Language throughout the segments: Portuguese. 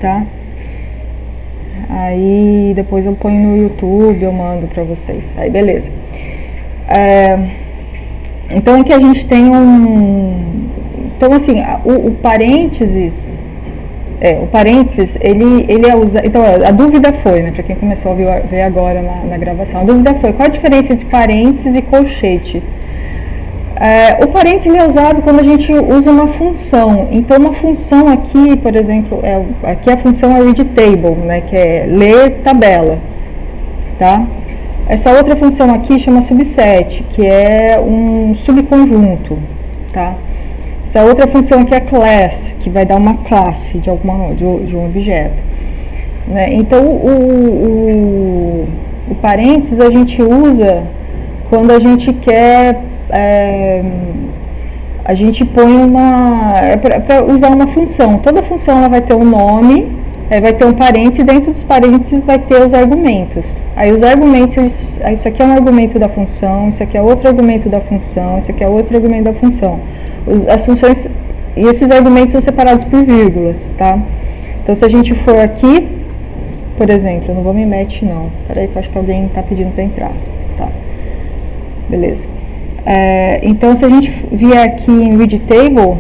tá? Aí depois eu ponho no YouTube, eu mando pra vocês. Aí beleza. Então aqui a gente tem então assim, o parênteses, ele é usado. Então a dúvida foi, né, para quem começou a ver agora na gravação, a dúvida foi qual a diferença entre parênteses e colchete. O parênteses ele é usado quando a gente usa uma função. Então uma função aqui, por exemplo, aqui a função é read table, né, que é ler tabela, tá? Essa outra função aqui chama subset, que é um subconjunto, tá? Essa outra função aqui é class, que vai dar uma classe de um objeto, né? Então o parênteses a gente usa quando a gente quer, a gente põe para usar uma função. Toda função ela vai ter um nome, vai ter um parênteses, e dentro dos parênteses vai ter os argumentos. Aí os argumentos, isso aqui é um argumento da função, isso aqui é outro argumento da função, isso aqui é outro argumento da função. As funções, e esses argumentos são separados por vírgulas, tá? Então se a gente for aqui, por exemplo, eu não vou me meter não, peraí que eu acho que alguém está pedindo para entrar, tá? Beleza. Então se a gente vier aqui em read table,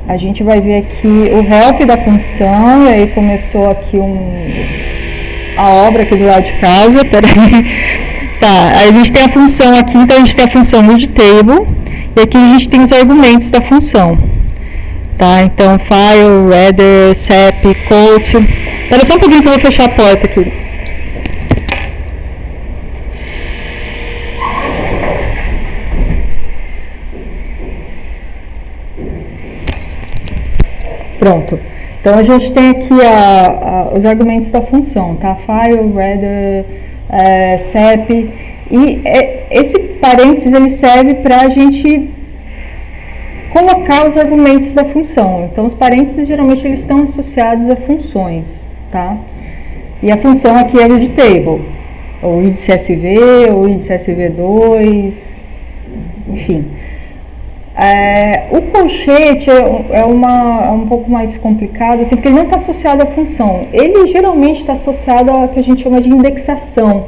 a gente vai ver aqui o help da função, e aí começou aqui a obra aqui do lado de casa, peraí. Tá, aí a gente tem a função aqui, então a gente tem a função read table, e aqui a gente tem os argumentos da função. Tá, então file, header, sep, quote. Espera só um pouquinho que eu vou fechar a porta aqui. Pronto. Então a gente tem aqui os argumentos da função, tá? File, header, sep, e esse parênteses ele serve para a gente colocar os argumentos da função. Então os parênteses geralmente eles estão associados a funções, tá? E a função aqui é read table, ou read CSV, ou read CSV2, enfim. O colchete é um pouco mais complicado, assim, porque ele não está associado à função. Ele geralmente está associado ao que a gente chama de indexação,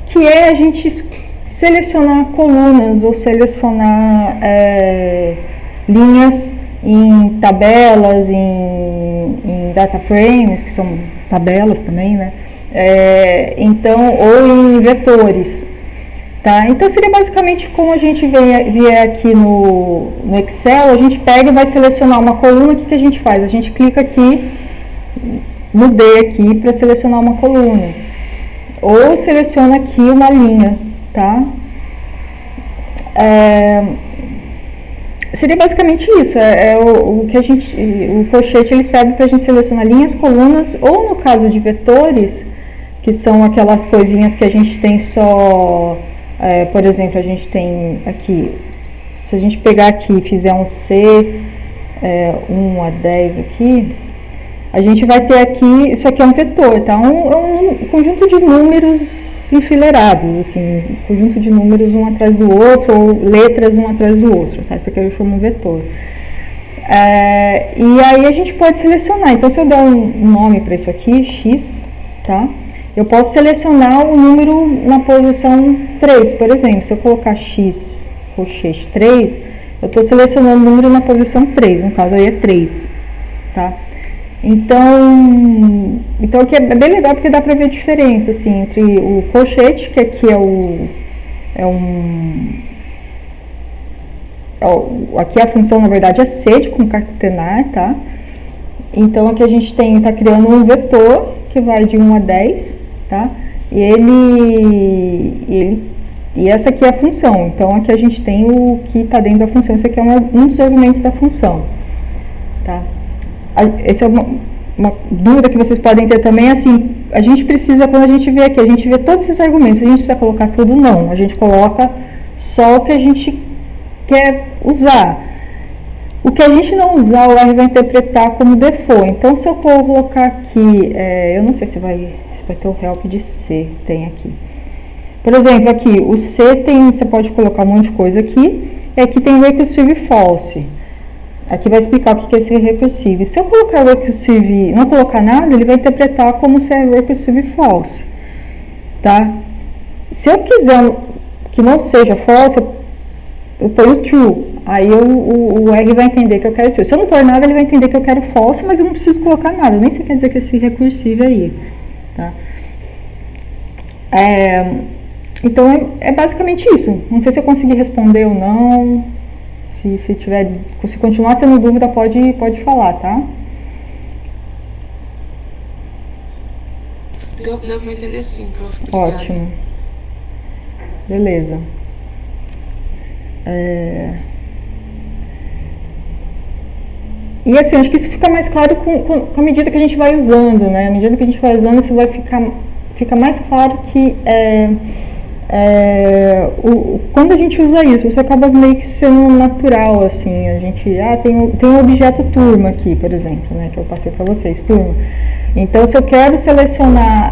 que é a gente selecionar colunas ou selecionar linhas em tabelas, em data frames, que são tabelas também, né? Então, ou em vetores. Tá? Então seria basicamente como a gente vier aqui no Excel, a gente pega e vai selecionar uma coluna. O que a gente faz? A gente clica aqui no D aqui para selecionar uma coluna, ou seleciona aqui uma linha, tá? Seria basicamente isso. O colchete ele serve para a gente selecionar linhas, colunas, ou no caso de vetores, que são aquelas coisinhas que a gente tem só. Por exemplo, a gente tem aqui, se a gente pegar aqui e fizer um C 1 a 10 aqui, a gente vai ter aqui, isso aqui é um vetor, tá? Um conjunto de números enfileirados, assim, conjunto de números um atrás do outro, ou letras um atrás do outro, tá? Isso aqui eu chamo vetor. E aí a gente pode selecionar, então se eu der um nome para isso aqui, X, tá? Eu posso selecionar o número na posição 3, por exemplo. Se eu colocar X, colchete 3, eu estou selecionando o número na posição 3, no caso aí é 3, tá? Então aqui é bem legal porque dá para ver a diferença, assim, entre o colchete, que aqui aqui a função, na verdade, é C de concatenar, tá? Então aqui a gente está criando um vetor que vai de 1 a 10, tá? E essa aqui é a função. Então aqui a gente tem o que está dentro da função. Esse aqui é um dos argumentos da função, tá? Essa é uma dúvida que vocês podem ter também, assim, a gente precisa, quando a gente vê aqui, a gente vê todos esses argumentos, a gente precisa colocar tudo? Não, a gente coloca só o que a gente quer usar. O que a gente não usar, o R vai interpretar como default. Então se eu colocar aqui, eu não sei se vai ter o help de C, tem aqui. Por exemplo, aqui, o C você pode colocar um monte de coisa aqui, e aqui tem recursive false. Aqui vai explicar o que é esse recursive. Se eu colocar recursive, não colocar nada, ele vai interpretar como se é recursive false, tá? Se eu quiser que não seja false, eu ponho true. Aí o R vai entender que eu quero true. Se eu não pôr nada, ele vai entender que eu quero false, mas eu não preciso colocar nada. Eu nem sei o que quer dizer que esse recursive aí, tá? Então é basicamente isso. Não sei se eu consegui responder ou não. Se continuar tendo dúvida, pode falar, tá? Deu pra entender sim, prof. Ótimo. Beleza. E assim, acho que isso fica mais claro com a medida que a gente vai usando, né? À medida que a gente vai usando, isso vai fica mais claro que quando a gente usa isso acaba meio que sendo natural, assim. A gente, tem um objeto turma aqui, por exemplo, né? Que eu passei para vocês, turma. Então, se eu quero selecionar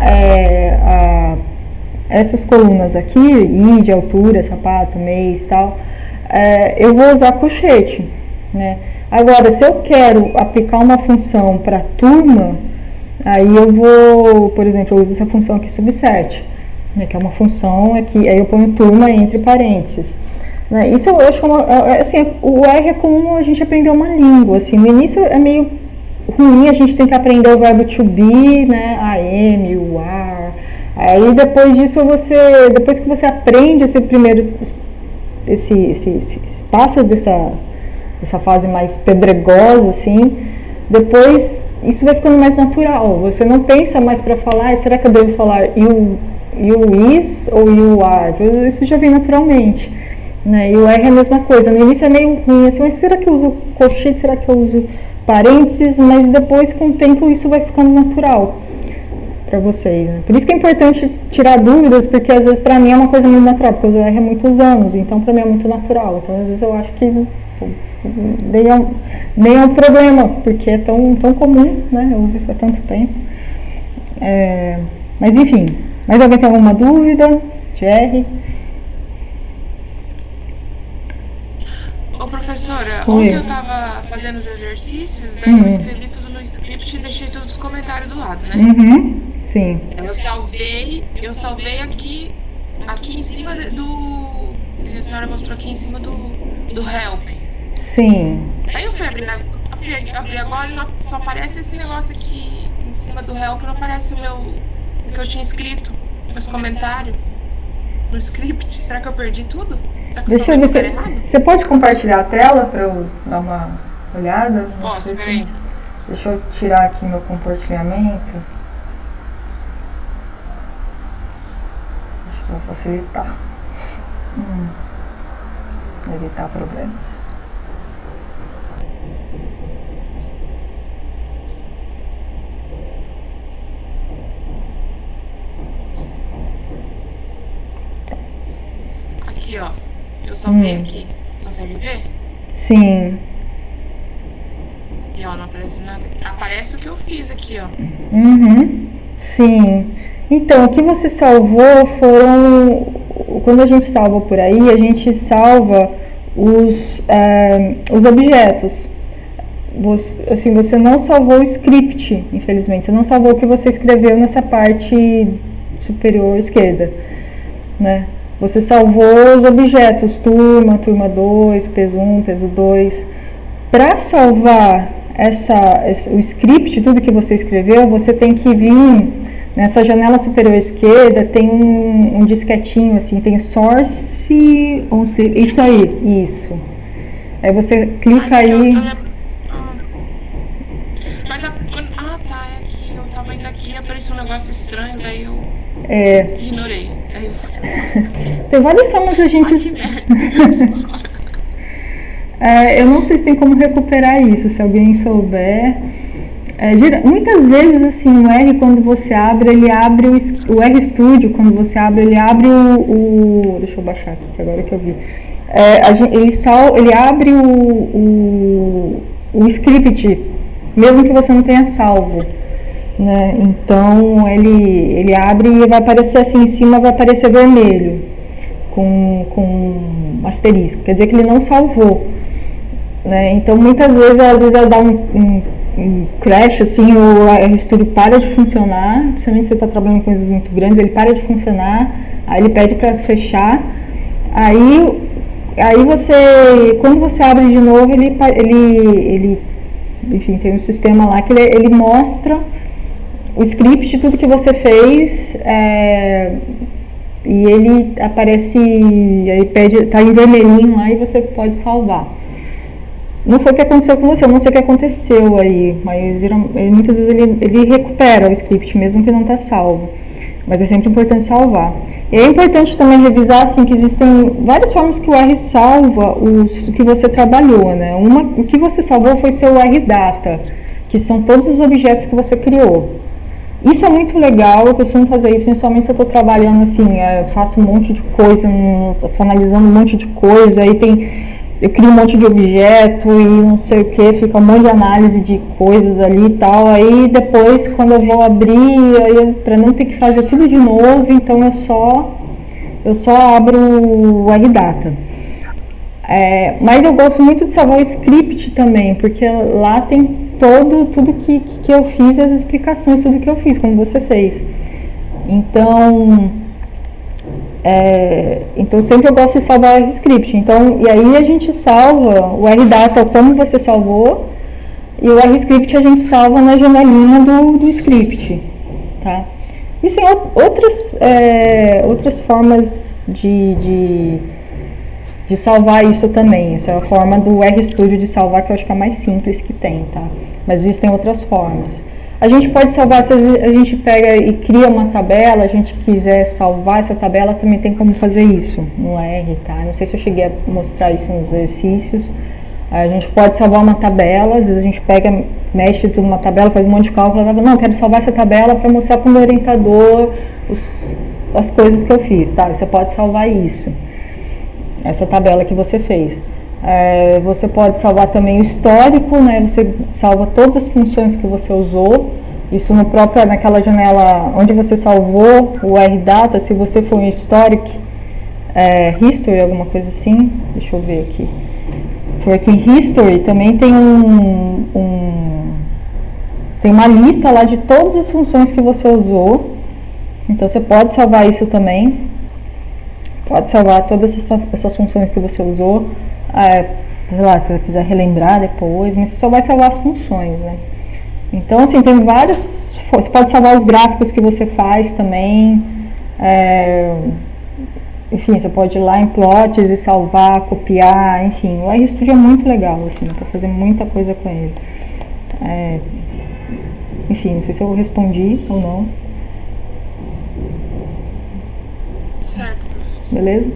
essas colunas aqui, id, altura, sapato, mês e tal, eu vou usar colchete, né? Agora, se eu quero aplicar uma função para turma, aí eu vou, por exemplo, eu uso essa função aqui subset, né, que é uma função aqui, aí eu ponho turma entre parênteses. Né? Isso eu acho que assim, o R é como a gente aprender uma língua, assim, no início é meio ruim, a gente tem que aprender o verbo to be, né, am, o are. Aí depois disso depois que você aprende esse primeiro, passa dessa fase mais pedregosa, assim, depois isso vai ficando mais natural. Você não pensa mais para falar, será que eu devo falar you is ou you are? Isso já vem naturalmente, né? E o R é a mesma coisa. No início é meio ruim, assim, mas será que eu uso colchete? Será que eu uso parênteses? Mas depois, com o tempo, isso vai ficando natural para vocês, né? Por isso que é importante tirar dúvidas, porque às vezes para mim é uma coisa muito natural, porque eu uso R há muitos anos, então para mim é muito natural. Então às vezes eu acho que nem é um problema, porque é tão comum, né? Eu uso isso há tanto tempo. Mas enfim, mais alguém tem alguma dúvida de R? Ô professora, ontem eu estava fazendo os exercícios, daí eu escrevi tudo no script e deixei todos os comentários do lado, né? Sim. Eu salvei aqui em cima a senhora mostrou aqui em cima do help. Sim. Aí eu fui abrir agora e só aparece esse negócio aqui em cima do help, não aparece o que eu tinha escrito, meus comentários no script. Será que eu perdi tudo? Será que Deixa eu ver errado? Você pode compartilhar a tela para eu dar uma olhada? Posso, peraí. Deixa eu tirar aqui meu compartilhamento. Acho que vai facilitar. Evitar problemas. Aqui, ó. Eu salvei aqui. Consegue ver? Sim. E ó, não aparece nada. Aparece o que eu fiz aqui, ó. Sim. Então, o que você salvou foram... Quando a gente salva por aí, a gente salva os objetos. Você não salvou o script, infelizmente. Você não salvou o que você escreveu nessa parte superior esquerda, né? Você salvou os objetos, turma 2, peso 1, peso 2. Para salvar o script, tudo que você escreveu, você tem que vir nessa janela superior esquerda, tem um disquetinho assim, tem source, isso aí, isso. Aí você clica aí. Tá, é aqui, eu tava indo aqui e apareceu um negócio estranho, daí eu ignorei. Tem várias formas de a gente... eu não sei se tem como recuperar isso, se alguém souber. Muitas vezes, assim, o R, quando você abre, ele abre o RStudio, quando você abre, ele abre deixa eu baixar aqui, que agora que eu vi. Ele abre o script, mesmo que você não tenha salvo, né? Então, ele abre e vai aparecer assim, em cima vai aparecer vermelho, com um asterisco, quer dizer que ele não salvou, né? Então muitas vezes, às vezes ela dá um crash, assim, o RStudio para de funcionar, principalmente se você está trabalhando com coisas muito grandes, ele para de funcionar, aí ele pede para fechar, aí você, quando você abre de novo, ele enfim, tem um sistema lá que ele mostra o script de tudo que você fez, e ele aparece, aí tá em vermelhinho lá e você pode salvar. Não foi o que aconteceu com você, eu não sei o que aconteceu aí, mas muitas vezes ele recupera o script mesmo que não está salvo, mas é sempre importante salvar. E é importante também revisar assim, que existem várias formas que o R salva o que você trabalhou, né? O que você salvou foi seu RData, que são todos os objetos que você criou. Isso é muito legal, eu costumo fazer isso, principalmente se eu estou trabalhando assim, faço um monte de coisa, estou analisando um monte de coisa, aí eu crio um monte de objeto e não sei o que, fica um monte de análise de coisas ali e tal, aí depois quando eu vou abrir, para não ter que fazer tudo de novo, então eu só abro o RData. Mas eu gosto muito de salvar o script também, porque lá tem tudo que eu fiz, as explicações, tudo que eu fiz, como você fez. Então sempre eu gosto de salvar o RScript. Então, e aí a gente salva o RData como você salvou, e o RScript a gente salva na janelinha do script, tá? E tem outras formas de salvar isso também. Essa é a forma do RStudio de salvar, que eu acho que é a mais simples que tem, tá? Mas existem outras formas. A gente pode salvar, se a gente pega e cria uma tabela, a gente quiser salvar essa tabela, também tem como fazer isso no R, tá? Não sei se eu cheguei a mostrar isso nos exercícios. A gente pode salvar uma tabela, às vezes a gente pega, mexe tudo numa tabela, faz um monte de cálculo, não, quero salvar essa tabela para mostrar para o meu orientador as coisas que eu fiz, tá? Você pode salvar isso, essa tabela que você fez. Você pode salvar também o histórico, né? Você salva todas as funções que você usou, isso naquela janela onde você salvou o RData, se você for em Historic, History, alguma coisa assim, deixa eu ver aqui. For aqui em History também tem tem uma lista lá de todas as funções que você usou, então você pode salvar isso também, pode salvar todas essas funções que você usou. Sei lá, se você quiser relembrar depois, mas você só vai salvar as funções, né? Então, assim, tem vários. Você pode salvar os gráficos que você faz também. Enfim, você pode ir lá em plots e salvar, copiar, enfim. O RStudio é muito legal, assim, dá pra fazer muita coisa com ele. Enfim, não sei se eu respondi ou não. Certo. Beleza?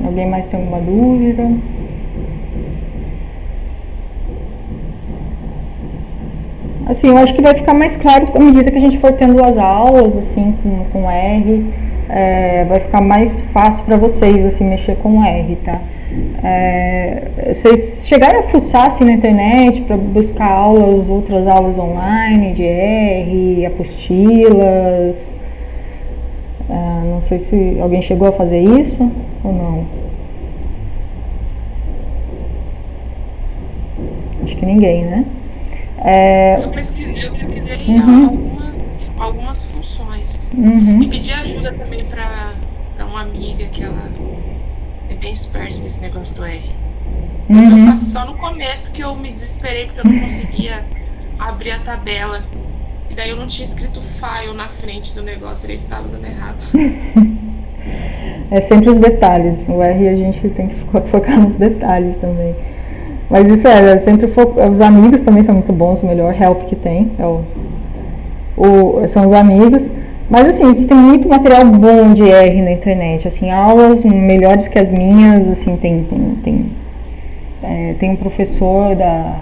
Alguém mais tem alguma dúvida? Assim, eu acho que vai ficar mais claro à medida que a gente for tendo as aulas, assim, com R. Vai ficar mais fácil para vocês, assim, mexer com R, tá? Vocês chegaram a fuçar, assim, na internet para buscar outras aulas online de R, apostilas? Não sei se alguém chegou a fazer isso ou não. Acho que ninguém, né? Eu pesquisei algumas funções. Uhum. E pedi ajuda também para uma amiga que ela é bem esperta nesse negócio do R. Mas eu faço só no começo que eu me desesperei porque eu não conseguia abrir a tabela. E daí eu não tinha escrito file na frente do negócio, ele estava dando errado. É sempre os detalhes. O R a gente tem que focar nos detalhes também. Mas isso sempre os amigos também são muito bons, o melhor help que tem são os amigos. Mas assim, existem muito material bom de R na internet, assim, aulas melhores que as minhas, assim, tem um professor da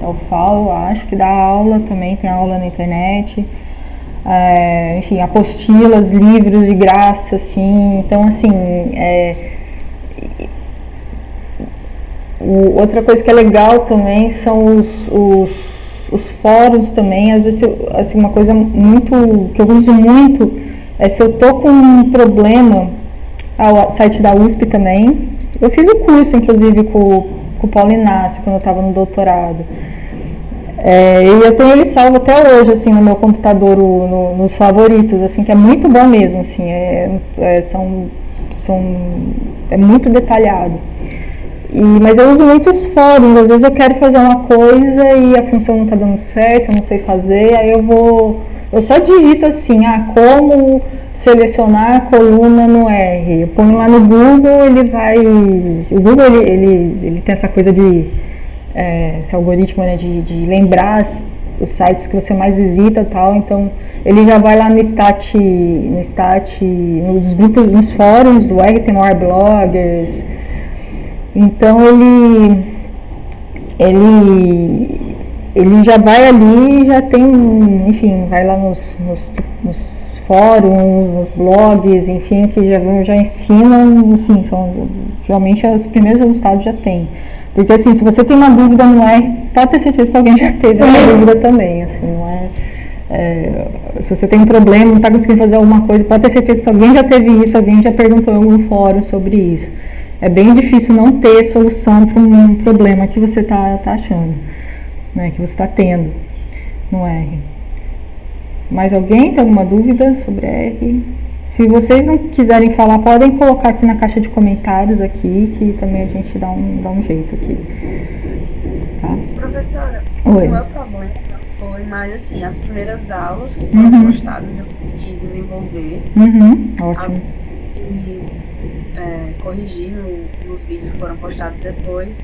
UFAL, acho que dá aula também, tem aula na internet, enfim, apostilas, livros de graça, assim, então assim, outra coisa que é legal também são os fóruns também. Às vezes, assim, uma coisa muito que eu uso muito é se eu tô com um problema O site da USP também. Eu fiz o curso, inclusive, com o Paulo Inácio, quando eu estava no doutorado. E eu tenho ele salvo até hoje, assim, no meu computador, nos favoritos, assim, que é muito bom mesmo, assim, é muito detalhado. Mas eu uso muitos fóruns, às vezes eu quero fazer uma coisa e a função não está dando certo, eu não sei fazer, aí eu só digito assim, como selecionar a coluna no R. Eu ponho lá no Google, o Google ele tem essa coisa esse algoritmo, né, de lembrar os sites que você mais visita e tal, então ele já vai lá nos grupos, nos fóruns do R, tem o R Bloggers. Então ele já vai ali, já tem, enfim, vai lá nos fóruns, nos blogs, enfim, que já ensinam, assim, geralmente os primeiros resultados já tem. Porque assim, se você tem uma dúvida no R, pode ter certeza que alguém já teve essa dúvida também, assim, não se você tem um problema, não está conseguindo fazer alguma coisa, pode ter certeza que alguém já teve isso, alguém já perguntou em algum fórum sobre isso. É bem difícil não ter solução para um problema que você está achando, né, que você está tendo no R. Mais alguém tem alguma dúvida sobre R? Se vocês não quiserem falar, podem colocar aqui na caixa de comentários aqui, que também a gente dá um jeito aqui. Tá? Professora, Oi. O meu problema foi mais assim, as primeiras aulas que foram postadas eu consegui desenvolver. Ótimo. Corrigir nos vídeos que foram postados depois,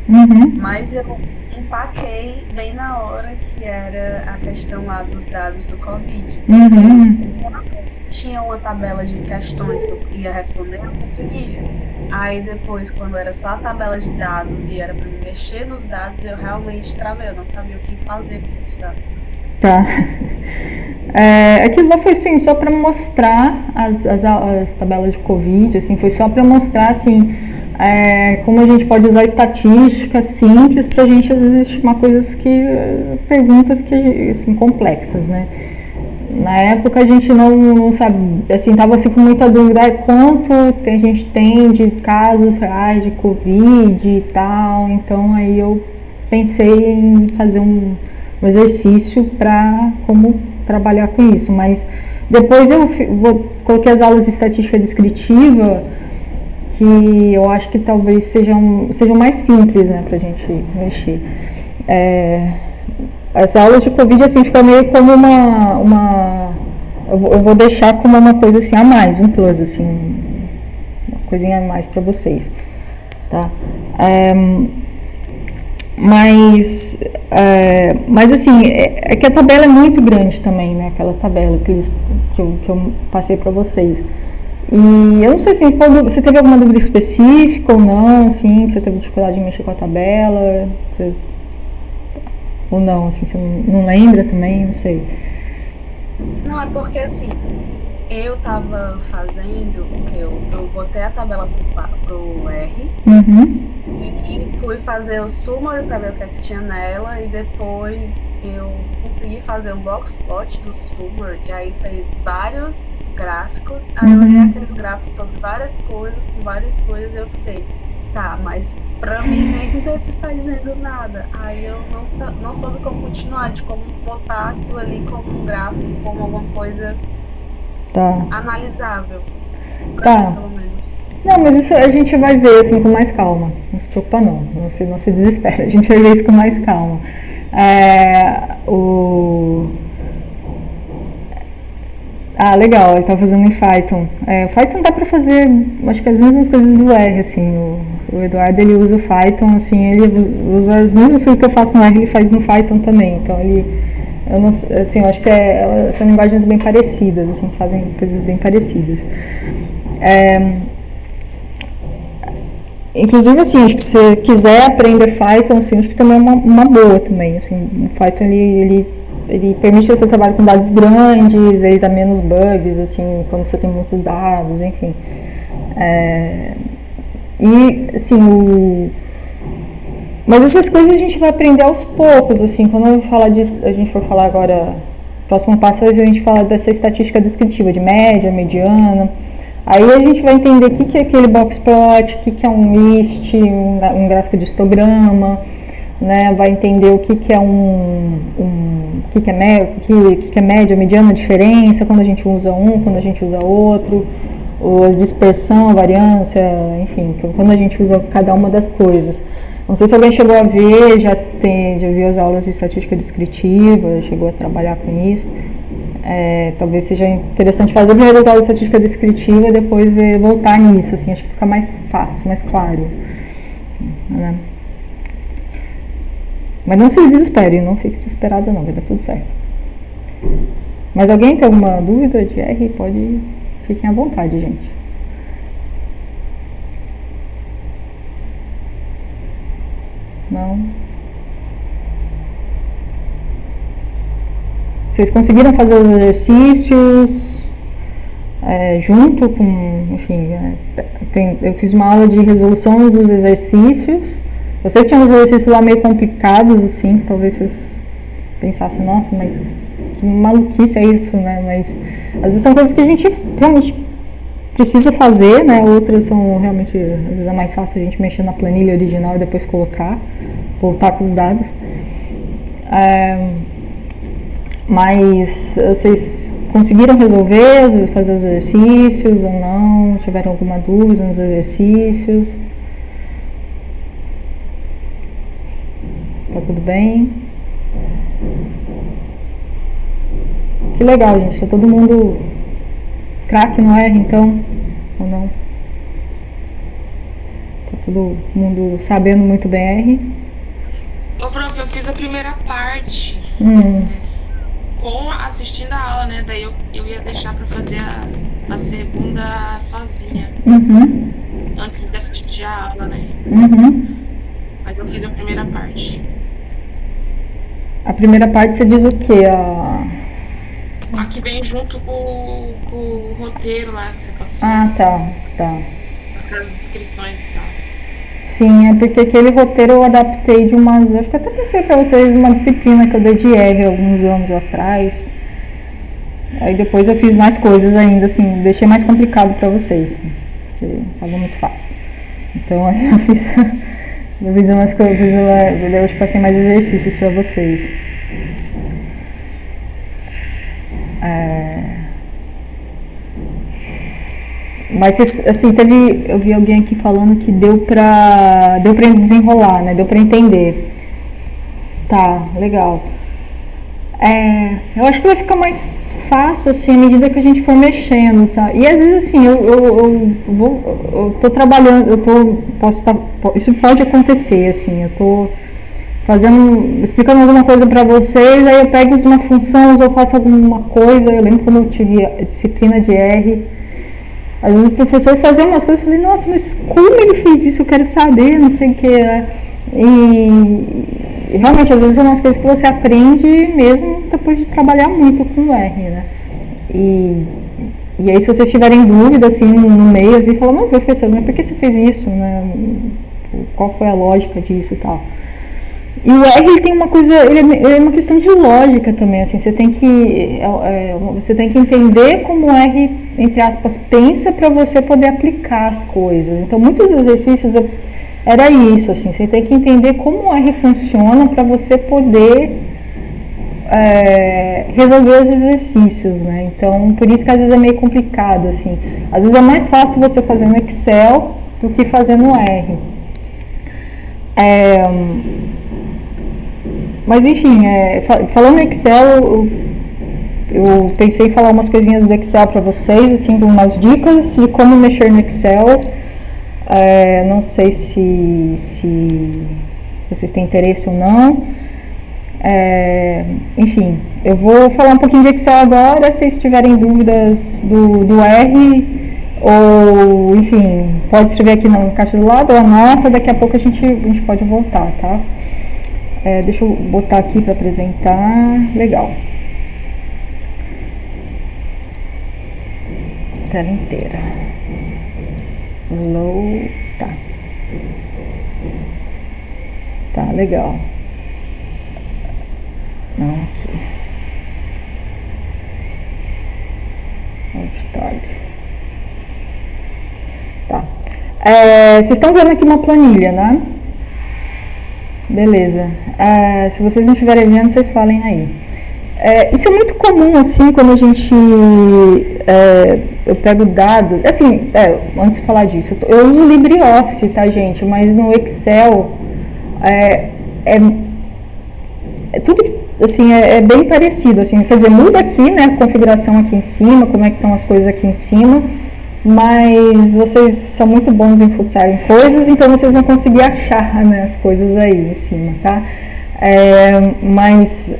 mas eu empaquei bem na hora que era a questão lá dos dados do Covid. Tinha uma tabela de questões que eu ia responder, eu conseguia. Aí depois, quando era só a tabela de dados e era para me mexer nos dados, eu realmente travei, eu não sabia o que fazer com os dados. Tá. Aquilo lá foi assim, só para mostrar as tabelas de Covid, assim, foi só para mostrar assim, como a gente pode usar estatísticas simples para a gente às vezes estimar perguntas que assim, complexas, né? Na época a gente não sabia, assim, estava assim, com muita dúvida quanto a gente tem de casos reais de Covid e tal, então aí eu pensei em fazer um exercício para como trabalhar com isso, mas depois eu coloquei as aulas de estatística descritiva, que eu acho que talvez sejam mais simples, né, para a gente mexer. As aulas de Covid, assim, ficam meio como eu vou deixar como uma coisa assim a mais, um plus, assim, uma coisinha a mais para vocês, tá? Mas assim, é que a tabela é muito grande também, né? Aquela tabela que eu passei para vocês. E eu não sei assim, você teve alguma dúvida específica ou não, assim, você teve dificuldade de mexer com a tabela, ou não, assim, você não lembra também, não sei. Não, é porque assim, eu tava fazendo, eu botei a tabela pro R, e fui fazer o summary para ver o que é que tinha nela, e depois eu consegui fazer um box plot do summary, e aí fez vários gráficos, aí eu olhei aqueles gráficos sobre várias coisas, com várias coisas, e eu fiquei, tá, mas pra mim nem desse está dizendo nada. Aí eu não soube como continuar, de como botar aquilo ali como um gráfico, como alguma coisa analisável. Pra mim, pelo menos. Não, mas isso a gente vai ver assim com mais calma. Não se preocupa não se desespera. A gente vai ver isso com mais calma. Legal, ele tá fazendo em Python. O Python dá para fazer, acho que as mesmas coisas do R, assim. O Eduardo, ele usa o Python, assim, ele usa as mesmas coisas que eu faço no R, ele faz no Python também. Então eu acho que são linguagens bem parecidas, assim, fazem coisas bem parecidas. Inclusive, assim, acho que se você quiser aprender Python, assim, acho que também é uma boa também, assim. O Python, ele permite que você trabalhe com dados grandes, ele dá menos bugs, assim, quando você tem muitos dados, enfim. E, assim, mas essas coisas a gente vai aprender aos poucos, assim, quando eu falar disso, a gente for falar agora, próximo passo a gente fala dessa estatística descritiva, de média, mediana, Aí a gente vai entender o que é aquele box plot, o que é um list, um gráfico de histograma, né? Vai entender o que é o que é média, mediana, diferença, quando a gente usa um, quando a gente usa outro, ou a dispersão, a variância, enfim, quando a gente usa cada uma das coisas. Não sei se alguém chegou a ver, já viu as aulas de estatística descritiva, chegou a trabalhar com isso. Talvez seja interessante fazer primeiro as aulas de estatística descritiva e depois voltar nisso, assim, acho que fica mais fácil, mais claro, né? Mas não se desespere, não fique desesperada não, vai dar tudo certo. Mas alguém tem alguma dúvida de R? Fiquem à vontade, gente. Não? Vocês conseguiram fazer os exercícios junto com, enfim, eu fiz uma aula de resolução dos exercícios. Eu sei que tinha uns exercícios lá meio complicados, assim, que talvez vocês pensassem, nossa, mas que maluquice é isso, né? Mas às vezes são coisas que a gente realmente precisa fazer, né? Outras são realmente, às vezes é mais fácil a gente mexer na planilha original e depois voltar com os dados. Mas vocês conseguiram resolver, fazer os exercícios ou não? Tiveram alguma dúvida nos exercícios? Tá tudo bem? Que legal, gente. Tá todo mundo craque no R, então? Ou não? Tá todo mundo sabendo muito bem R? Ô, prof, eu fiz a primeira parte assistindo a aula, né? Daí eu ia deixar pra fazer a segunda sozinha. Antes de assistir a aula, né? Mas eu fiz a primeira parte. A primeira parte você diz o quê? A que vem junto com o roteiro lá que você passou. Ah, tá. As descrições e tal. Sim, é porque aquele roteiro eu adaptei de umas... Acho que até pensei pra vocês uma disciplina que eu dei de R alguns anos atrás. Aí depois eu fiz mais coisas ainda, assim, deixei mais complicado pra vocês, porque tava muito fácil. Então aí eu fiz umas coisas, eu passei mais exercícios pra vocês. Mas assim, eu vi alguém aqui falando que deu pra desenrolar, né? Deu pra entender. Tá, legal. Eu acho que vai ficar mais fácil, assim, à medida que a gente for mexendo, sabe? E às vezes, assim, eu tô trabalhando, isso pode acontecer, assim, eu tô explicando alguma coisa pra vocês, aí eu pego uma função, ou eu faço alguma coisa. Eu lembro quando eu tive a disciplina de R, às vezes o professor fazia umas coisas, eu falei, nossa, mas como ele fez isso? Eu quero saber, não sei o que, né? E realmente, às vezes são umas coisas que você aprende mesmo depois de trabalhar muito com o R, né? E aí, se vocês tiverem dúvida, assim, no meio, assim, falam, não, professor, mas por que você fez isso, né? Qual foi a lógica disso e tal? E o R, ele tem uma coisa, ele é uma questão de lógica também, assim, você tem que entender como o R, entre aspas, pensa para você poder aplicar as coisas. Então, muitos exercícios era isso, assim, você tem que entender como o R funciona para você poder resolver os exercícios, né? Então, por isso que às vezes é meio complicado, assim. Às vezes é mais fácil você fazer no Excel do que fazer no R. Mas enfim, falando em Excel, eu pensei em falar umas coisinhas do Excel para vocês, assim, umas dicas de como mexer no Excel. Não sei se vocês têm interesse ou não. Enfim, eu vou falar um pouquinho de Excel agora. Se vocês tiverem dúvidas do R, ou enfim, pode escrever aqui na caixa do lado, ou anota, daqui a pouco a gente pode voltar, tá? Deixa eu botar aqui para apresentar. Legal. Tela inteira. Tá, legal. Não, aqui. Alt Tab. Vocês estão vendo aqui uma planilha, né? Beleza. Se vocês não estiverem vendo, vocês falem aí. Isso é muito comum, assim, quando a gente... eu pego dados... Assim, antes de falar disso, eu uso o LibreOffice, tá, gente? Mas no Excel, tudo, assim, é bem parecido, assim. Quer dizer, muda aqui, né, a configuração aqui em cima, como é que estão as coisas aqui em cima. Mas vocês são muito bons em fuçar em coisas, então vocês vão conseguir achar, né, as coisas aí em cima, tá? Mas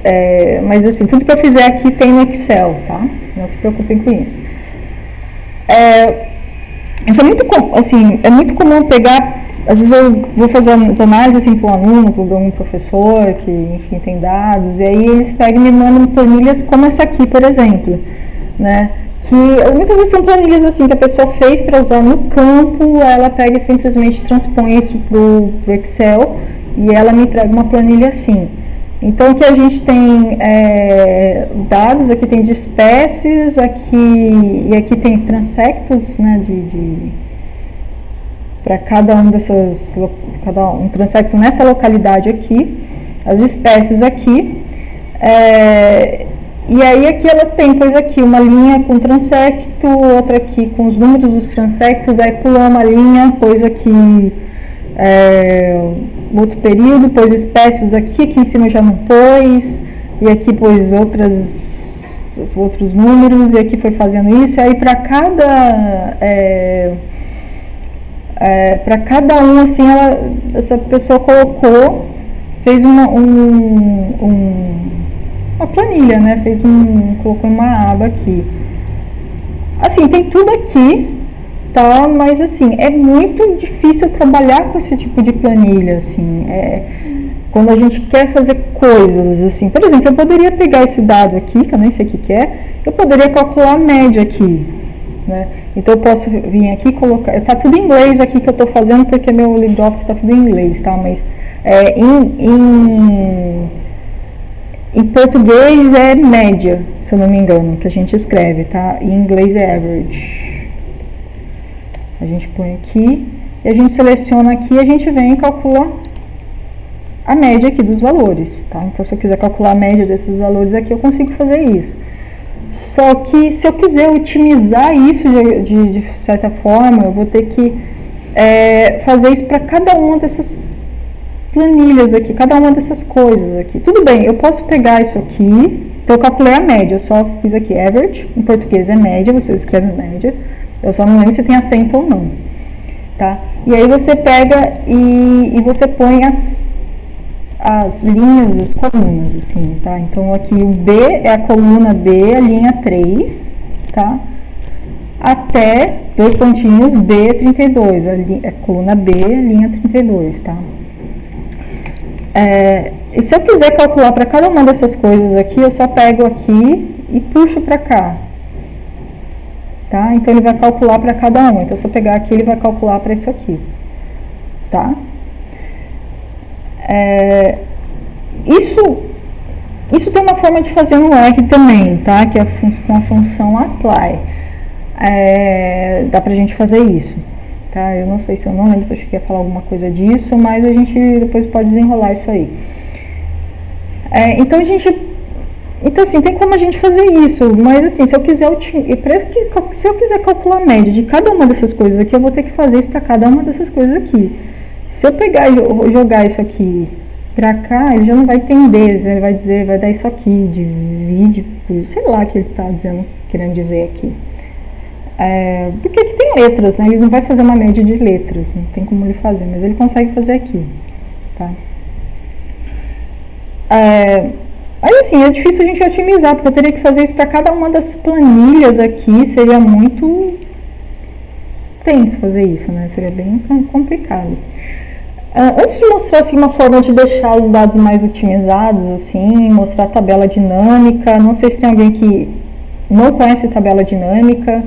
assim, tudo que eu fizer aqui tem no Excel, tá? Não se preocupem com isso. Isso é muito comum, assim, é muito comum pegar, às vezes eu vou fazer as análises assim, para um aluno, para um professor que, enfim, tem dados, e aí eles pegam e me mandam planilhas como essa aqui, por exemplo, né? Que muitas vezes são planilhas assim que a pessoa fez para usar no campo, ela pega e simplesmente transpõe isso pro Excel e ela me entrega uma planilha assim. Então aqui a gente tem dados, aqui tem de espécies, e aqui tem transectos, né, para cada um dessas, um transecto nessa localidade aqui, as espécies aqui. E aí aqui ela tem, pois aqui, uma linha com transecto, outra aqui com os números dos transectos, aí pulou uma linha, pôs aqui outro período, pôs espécies aqui, que em cima já não pôs, e aqui pôs outros números, e aqui foi fazendo isso, e aí para cada um, assim, essa pessoa colocou, fez uma planilha, né? Colocou uma aba aqui. Assim, tem tudo aqui, tá? Mas assim, é muito difícil trabalhar com esse tipo de planilha, assim. Quando a gente quer fazer coisas, assim. Por exemplo, eu poderia pegar esse dado aqui, que eu nem sei o que é, eu poderia calcular a média aqui, né? Então eu posso vir aqui e colocar... Tá tudo em inglês aqui que eu tô fazendo, porque meu LibreOffice tá tudo em inglês, tá? Mas em português é média, se eu não me engano, que a gente escreve, tá? Em inglês é average. A gente põe aqui, e a gente seleciona aqui, e a gente vem e calcula a média aqui dos valores, tá? Então, se eu quiser calcular a média desses valores aqui, eu consigo fazer isso. Só que, se eu quiser otimizar isso de certa forma, eu vou ter que fazer isso para cada uma dessas planilhas aqui, cada uma dessas coisas aqui. Tudo bem, eu posso pegar isso aqui, então eu calculei a média, eu só fiz aqui average, em português é média, você escreve média, eu só não lembro se tem acento ou não, tá? E aí você pega e você põe as linhas, as colunas, assim, tá? Então aqui o B é a coluna B, a linha 3, tá? Até, dois pontinhos, B32, a coluna B, a linha 32, tá? E se eu quiser calcular para cada uma dessas coisas aqui, eu só pego aqui e puxo para cá, tá? Então ele vai calcular para cada uma. Então se eu pegar aqui, ele vai calcular para isso aqui, tá? Isso tem uma forma de fazer no R também, tá? Que é com a função apply. Dá pra gente fazer isso. Tá? Eu não sei se eu não lembro se eu cheguei a falar alguma coisa disso, mas a gente depois pode desenrolar isso aí. Então assim, tem como a gente fazer isso, mas assim, se eu quiser calcular a média de cada uma dessas coisas aqui, eu vou ter que fazer isso para cada uma dessas coisas aqui. Se eu pegar e jogar isso aqui para cá, ele já não vai entender, ele vai dizer, vai dar isso aqui, divide, sei lá o que ele está querendo dizer aqui. Porque aqui tem letras, né? Ele não vai fazer uma média de letras, não tem como ele fazer, mas ele consegue fazer aqui, tá? Aí assim, é difícil a gente otimizar, porque eu teria que fazer isso para cada uma das planilhas aqui, seria muito tenso fazer isso, né? Seria bem complicado. Antes de mostrar assim, uma forma de deixar os dados mais otimizados, assim, mostrar a tabela dinâmica, não sei se tem alguém que não conhece tabela dinâmica.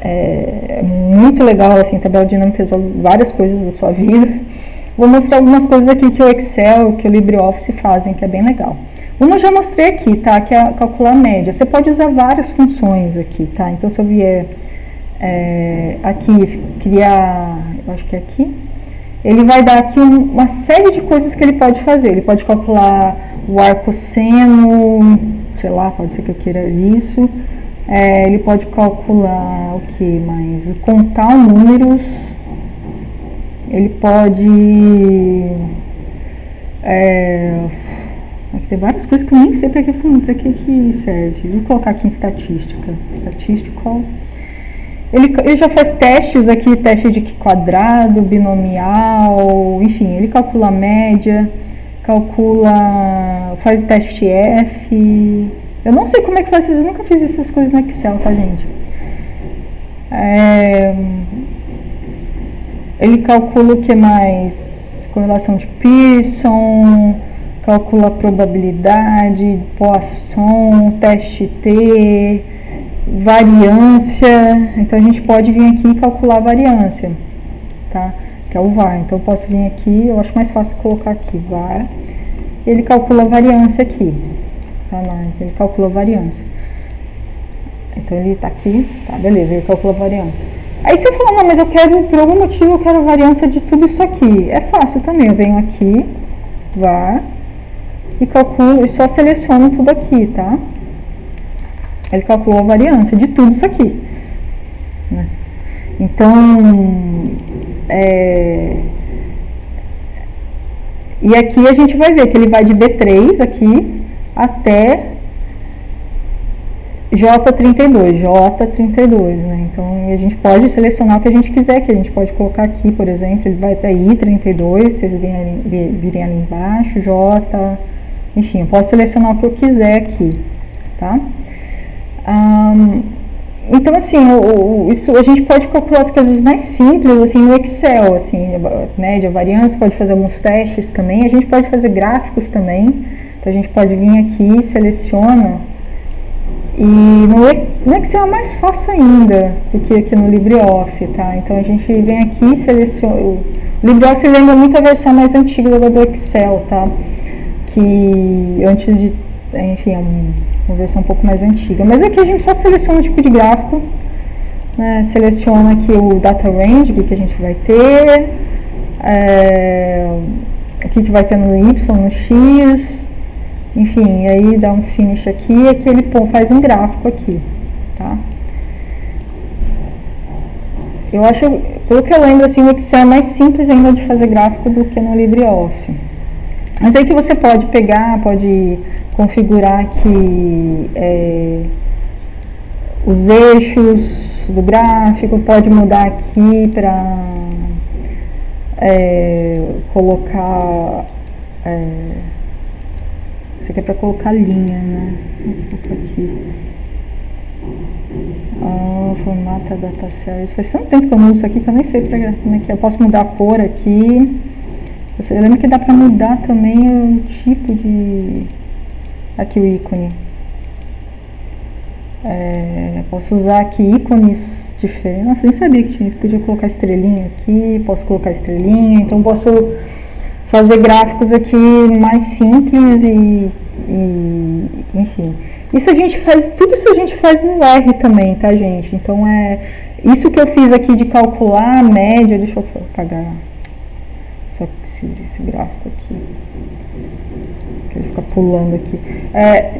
É muito legal, assim, tabela dinâmica resolve várias coisas da sua vida. Vou mostrar algumas coisas aqui que o Excel, que o LibreOffice fazem, que é bem legal. Uma eu já mostrei aqui, tá? Que é calcular a média. Você pode usar várias funções aqui, tá? Então, se eu vier aqui, eu acho que é aqui, ele vai dar aqui uma série de coisas que ele pode fazer. Ele pode calcular o arcosseno, sei lá, pode ser que eu queira isso. Ele pode calcular o que mais? Contar números. Ele pode... aqui tem várias coisas que eu nem sei para que serve. Vou colocar aqui em estatística. Statistical. Ele já faz testes aqui, teste de quadrado, binomial, enfim, ele calcula a média, faz teste F. Eu não sei como é que faz isso, eu nunca fiz essas coisas no Excel, tá, gente? Ele calcula o que mais? Correlação de Pearson, calcula a probabilidade, Poisson, teste T, variância. Então a gente pode vir aqui e calcular a variância, tá? Que é o VAR. Então eu posso vir aqui, eu acho mais fácil colocar aqui VAR. Ele calcula a variância aqui, tá? Então ele calcula a variância. Então ele tá aqui, tá, beleza, ele calcula a variância. Aí você fala, não, mas eu quero, por algum motivo, eu quero a variância de tudo isso aqui. É fácil também, eu venho aqui, VAR, e calculo, e só seleciono tudo aqui, tá? Ele calculou a variância de tudo isso aqui, né? Então, e aqui a gente vai ver que ele vai de B3 aqui até J32, né? Então, a gente pode selecionar o que a gente quiser, que a gente pode colocar aqui, por exemplo, ele vai até I32, vocês virem ali embaixo, J, enfim, eu posso selecionar o que eu quiser aqui, tá? Então, assim, isso a gente pode calcular as coisas mais simples, assim, no Excel, assim, média, variância, pode fazer alguns testes também, a gente pode fazer gráficos também, então a gente pode vir aqui, seleciona, e no Excel é mais fácil ainda do que aqui no LibreOffice, tá? Então a gente vem aqui e seleciona, o LibreOffice lembra muito a versão mais antiga do Excel, tá? Que antes de, enfim, uma versão um pouco mais antiga. Mas aqui a gente só seleciona o tipo de gráfico, né? Seleciona aqui o data range, que a gente vai ter, aqui que vai ter no Y, no X, enfim, aí dá um finish aqui e aqui ele faz um gráfico aqui, tá? Eu acho, pelo que eu lembro, assim, o Excel é mais simples ainda de fazer gráfico do que no LibreOffice. Mas aí que você pode pegar, pode configurar aqui os eixos do gráfico, pode mudar aqui para colocar, isso aqui é para colocar linha, né? Vou colocar aqui. Formata data series. Faz tanto tempo que eu não uso isso aqui que eu nem sei como é que é. Eu posso mudar a cor aqui. Eu lembro que dá para mudar também o tipo de... Aqui o ícone. Posso usar aqui ícones diferentes. Nossa, eu nem sabia que tinha isso. Podia colocar estrelinha aqui, posso colocar estrelinha. Então posso fazer gráficos aqui mais simples e enfim. Isso a gente faz, tudo isso a gente faz no R também, tá, gente? Então isso que eu fiz aqui de calcular a média, deixa eu apagar só esse gráfico aqui, que ele fica pulando aqui.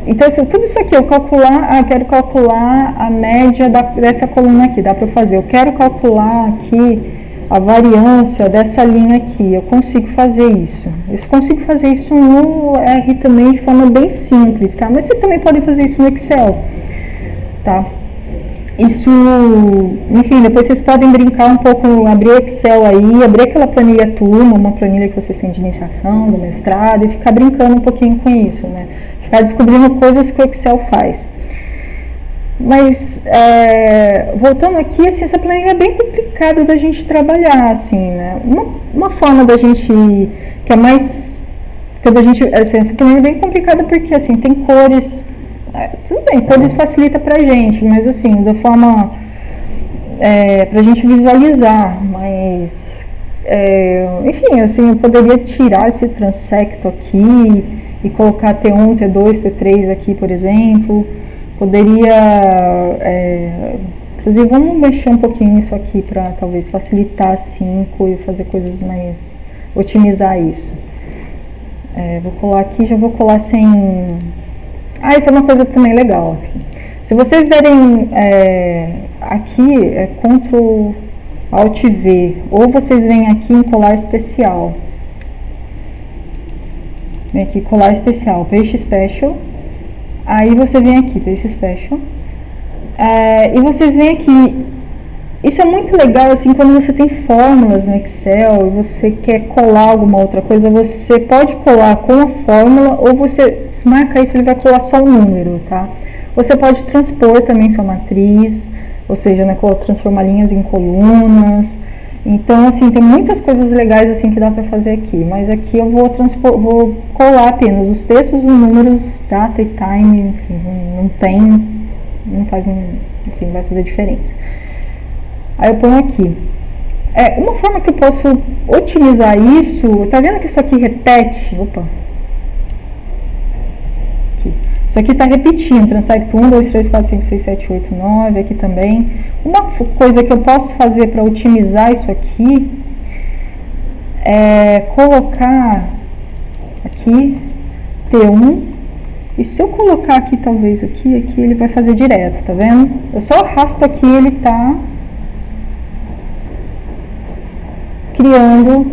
Então, tudo isso aqui, quero calcular a média dessa coluna aqui, dá para fazer. Eu quero calcular aqui a variância dessa linha aqui, eu consigo fazer isso. Eu consigo fazer isso no R também de forma bem simples, tá? Mas vocês também podem fazer isso no Excel, tá? Isso, enfim, depois vocês podem brincar um pouco, abrir o Excel aí, abrir aquela planilha turma, uma planilha que vocês têm de iniciação, do mestrado, e ficar brincando um pouquinho com isso, né? Ficar descobrindo coisas que o Excel faz. Mas, voltando aqui, assim, essa planilha é bem complicada da gente trabalhar, assim, né? Uma forma da gente, que é mais, assim, essa planilha é bem complicada porque, assim, tem cores, tudo bem, cores facilita pra gente, mas, assim, da forma, pra gente visualizar, mas, enfim, assim, eu poderia tirar esse transecto aqui e colocar T1, T2, T3 aqui, por exemplo. Poderia Inclusive, vamos mexer um pouquinho nisso aqui para talvez facilitar a 5 e fazer coisas mais... otimizar isso. Vou colar aqui, já vou colar sem... isso é uma coisa também legal aqui. Se vocês derem aqui, Ctrl Alt V, ou vocês vêm aqui em colar especial. Vem aqui, colar especial, Paste Special. Aí você vem aqui, Paste Special. E vocês vêm aqui. Isso é muito legal, assim, quando você tem fórmulas no Excel e você quer colar alguma outra coisa, você pode colar com a fórmula, ou você desmarca isso, ele vai colar só o número, tá? Você pode transpor também sua matriz, ou seja, né, transformar linhas em colunas. Então, assim, tem muitas coisas legais, assim, que dá pra fazer aqui. Mas aqui eu vou colar apenas os textos, os números, data e time, enfim, não faz, enfim, vai fazer diferença. Aí eu ponho aqui. Uma forma que eu posso otimizar isso, tá vendo que isso aqui repete? Opa. Aqui. Isso aqui tá repetindo, Transect 1, 2, 3, 4, 5, 6, 7, 8, 9, aqui também. Uma coisa que eu posso fazer para otimizar isso aqui é colocar aqui T1, e se eu colocar aqui, talvez aqui ele vai fazer direto, tá vendo? Eu só arrasto aqui, ele tá criando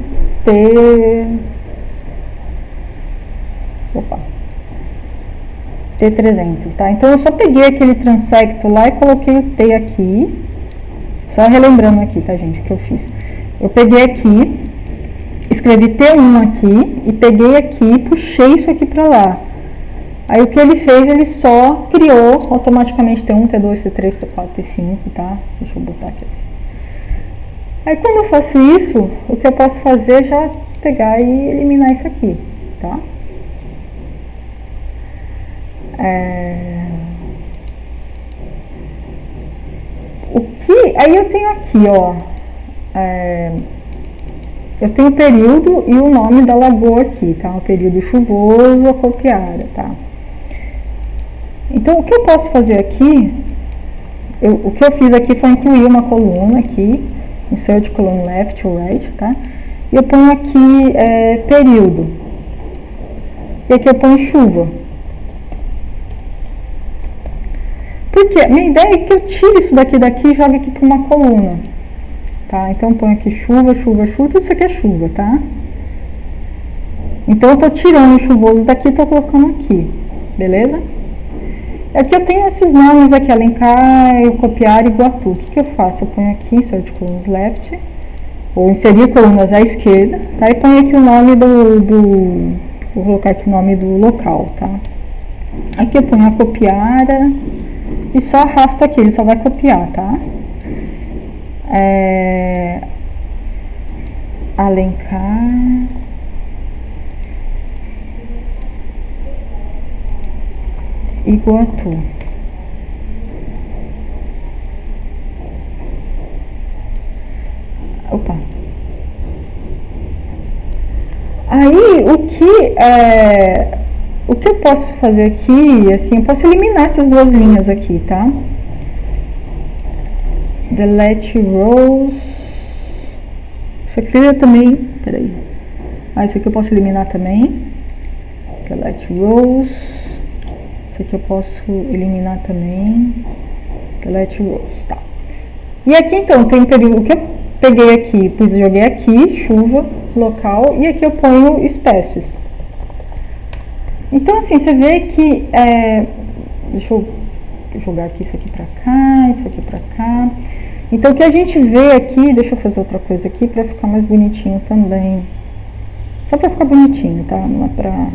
T300, tá? Então, eu só peguei aquele transecto lá e coloquei o T aqui. Só relembrando aqui, tá, gente, o que eu fiz. Eu peguei aqui, escrevi T1 aqui e peguei aqui e puxei isso aqui pra lá. Aí, o que ele fez, ele só criou automaticamente T1, T2, T3, T4, T5, tá? Deixa eu botar aqui assim. Aí, quando eu faço isso, o que eu posso fazer é já pegar e eliminar isso aqui, tá? Aí eu tenho aqui, ó, eu tenho o período e o nome da lagoa aqui, tá? O período chuvoso, a copiara, tá? Então, o que eu posso fazer aqui, o que eu fiz aqui foi incluir uma coluna aqui, insert column left or right, tá? E eu ponho aqui período. E aqui eu ponho chuva. Porque a minha ideia é que eu tire isso daqui e jogue aqui para uma coluna. Tá? Então eu ponho aqui chuva, chuva, chuva, tudo isso aqui é chuva, tá? Então eu tô tirando o chuvoso daqui e tô colocando aqui, beleza? Aqui eu tenho esses nomes aqui, Alencar, Copiar e Iguatu. O que eu faço? Eu ponho aqui, insert columns left, ou inserir colunas à esquerda, tá? E ponho aqui o nome vou colocar aqui o nome do local, tá? Aqui eu ponho a Copiara e só arrasto aqui, ele só vai copiar, tá? Alencar, Iguatu. Opa. Aí, o que eu posso fazer aqui, assim, eu posso eliminar essas duas linhas aqui, tá? Delete rows. Isso aqui eu também, peraí. Isso aqui eu posso eliminar também. Delete rows. Isso aqui eu posso eliminar também. Delete rows, tá. E aqui, então, tem um período, o que eu peguei aqui, joguei aqui, chuva, local, e aqui eu ponho espécies. Então, assim, você vê que, deixa eu jogar aqui isso aqui pra cá, isso aqui pra cá. Então, o que a gente vê aqui, deixa eu fazer outra coisa aqui pra ficar mais bonitinho também. Só pra ficar bonitinho, tá? Não é pra...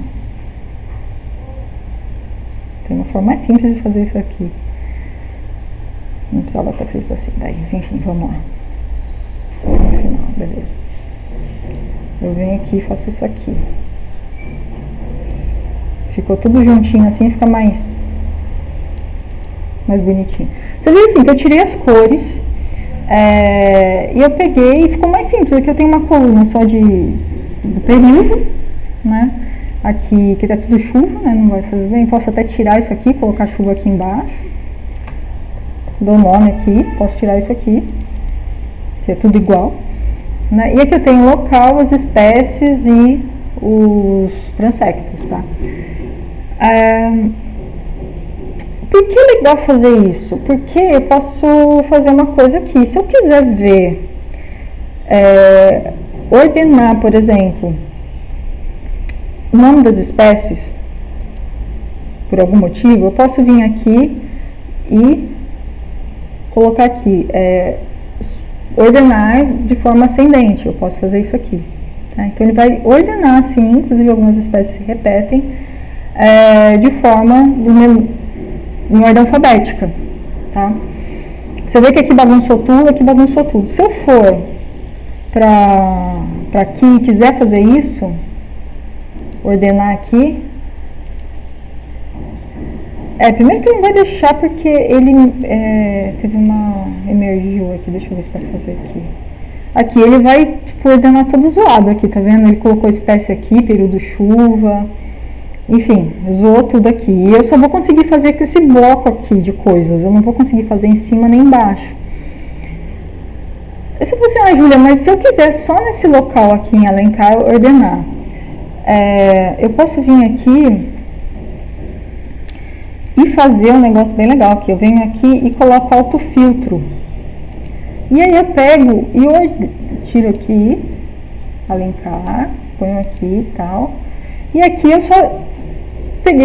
Tem uma forma mais simples de fazer isso aqui. Não precisava estar feito assim. Daí, enfim, vamos lá. No final, beleza. Eu venho aqui e faço isso aqui. Ficou tudo juntinho assim, fica mais bonitinho. Você vê assim, que eu tirei as cores e eu peguei e ficou mais simples. Aqui eu tenho uma coluna só do período, né? Aqui, que tá tudo chuva, né? Não vai fazer bem. Posso até tirar isso aqui, colocar chuva aqui embaixo. dou nome aqui, posso tirar isso aqui, se é tudo igual, né? E aqui eu tenho o local, as espécies e os transectos, tá? Por que é legal fazer isso? Porque eu posso fazer uma coisa aqui. Se eu quiser ver, ordenar, por exemplo, o nome das espécies, por algum motivo, eu posso vir aqui e colocar aqui, ordenar de forma ascendente. Eu posso fazer isso aqui. Tá? Então, ele vai ordenar, sim, inclusive algumas espécies se repetem, de forma em ordem alfabética, tá? Você vê que aqui bagunçou tudo, Se eu for para aqui e quiser fazer isso, ordenar aqui, primeiro que não vai deixar porque ele teve uma emergiu aqui, deixa eu ver se dá pra fazer aqui. Aqui ele vai ordenar todo zoado aqui, tá vendo? Ele colocou espécie aqui, período chuva, enfim, zoou tudo aqui. E eu só vou conseguir fazer com esse bloco aqui de coisas, eu não vou conseguir fazer em cima nem embaixo. Aí você fala assim, Júlia, mas se eu quiser só nesse local aqui em Alencar ordenar, eu posso vir aqui e fazer um negócio bem legal aqui. Eu venho aqui e coloco autofiltro. E aí eu pego e tiro aqui, Alencar, ponho aqui e tal. E aqui eu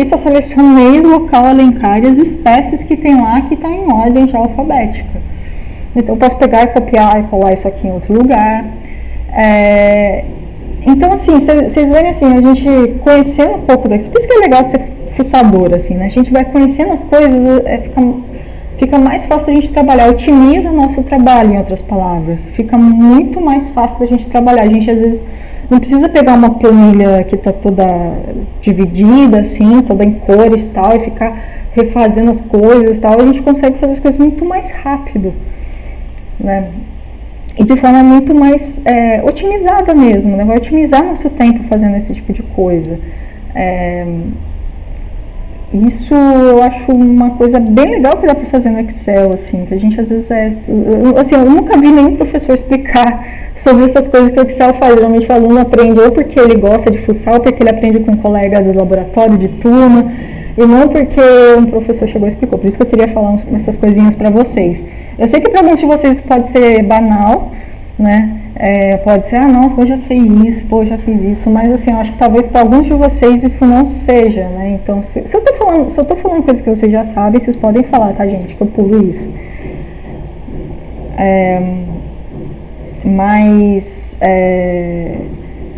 só selecionei o local Alencar e as espécies que tem lá, que está em ordem já alfabética. Então eu posso pegar e copiar e colar isso aqui em outro lugar. Então assim, vocês veem assim, a gente conhecendo um pouco disso, por isso que é legal ser fuçador, assim, né? A gente vai conhecendo as coisas, fica mais fácil a gente trabalhar, otimiza o nosso trabalho, em outras palavras. Fica muito mais fácil da gente trabalhar. A gente às vezes não precisa pegar uma planilha que está toda dividida, assim, toda em cores e tal, e ficar refazendo as coisas e tal. A gente consegue fazer as coisas muito mais rápido, né? E de forma muito mais otimizada mesmo, né? Vai otimizar nosso tempo fazendo esse tipo de coisa. Isso eu acho uma coisa bem legal que dá para fazer no Excel, assim, que a gente às vezes eu nunca vi nenhum professor explicar sobre essas coisas que o Excel faz. Geralmente o aluno aprende ou porque ele gosta de fuçar, ou porque ele aprende com um colega do laboratório, de turma, e não porque um professor chegou e explicou. Por isso que eu queria falar essas coisinhas para vocês. Eu sei que para alguns de vocês isso pode ser banal, né? Pode ser, nossa, eu já sei isso, eu já fiz isso, mas assim, eu acho que talvez para alguns de vocês isso não seja, né? Então, se eu tô falando coisa que vocês já sabem, vocês podem falar, tá, gente, que eu pulo isso.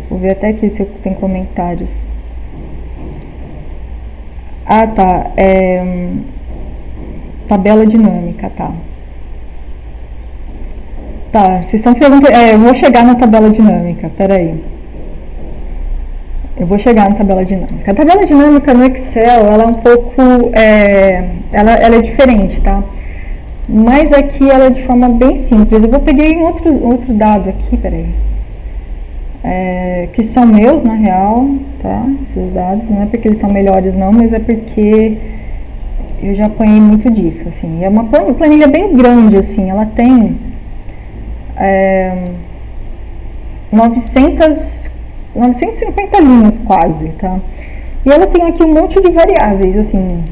Vou ver até aqui se tem comentários. Tá. Tabela dinâmica, tá. Tá, vocês estão perguntando. Eu vou chegar na tabela dinâmica, peraí. Eu vou chegar na tabela dinâmica. A tabela dinâmica no Excel, ela é um pouco. Ela é diferente, tá? Mas aqui ela é de forma bem simples. Eu vou pegar outro dado aqui, peraí. Que são meus, na real, tá? Esses dados, não é porque eles são melhores, não, mas é porque eu já apanhei muito disso, assim. É uma planilha bem grande, assim. Ela tem 950 linhas quase, tá? E ela tem aqui um monte de variáveis, assim,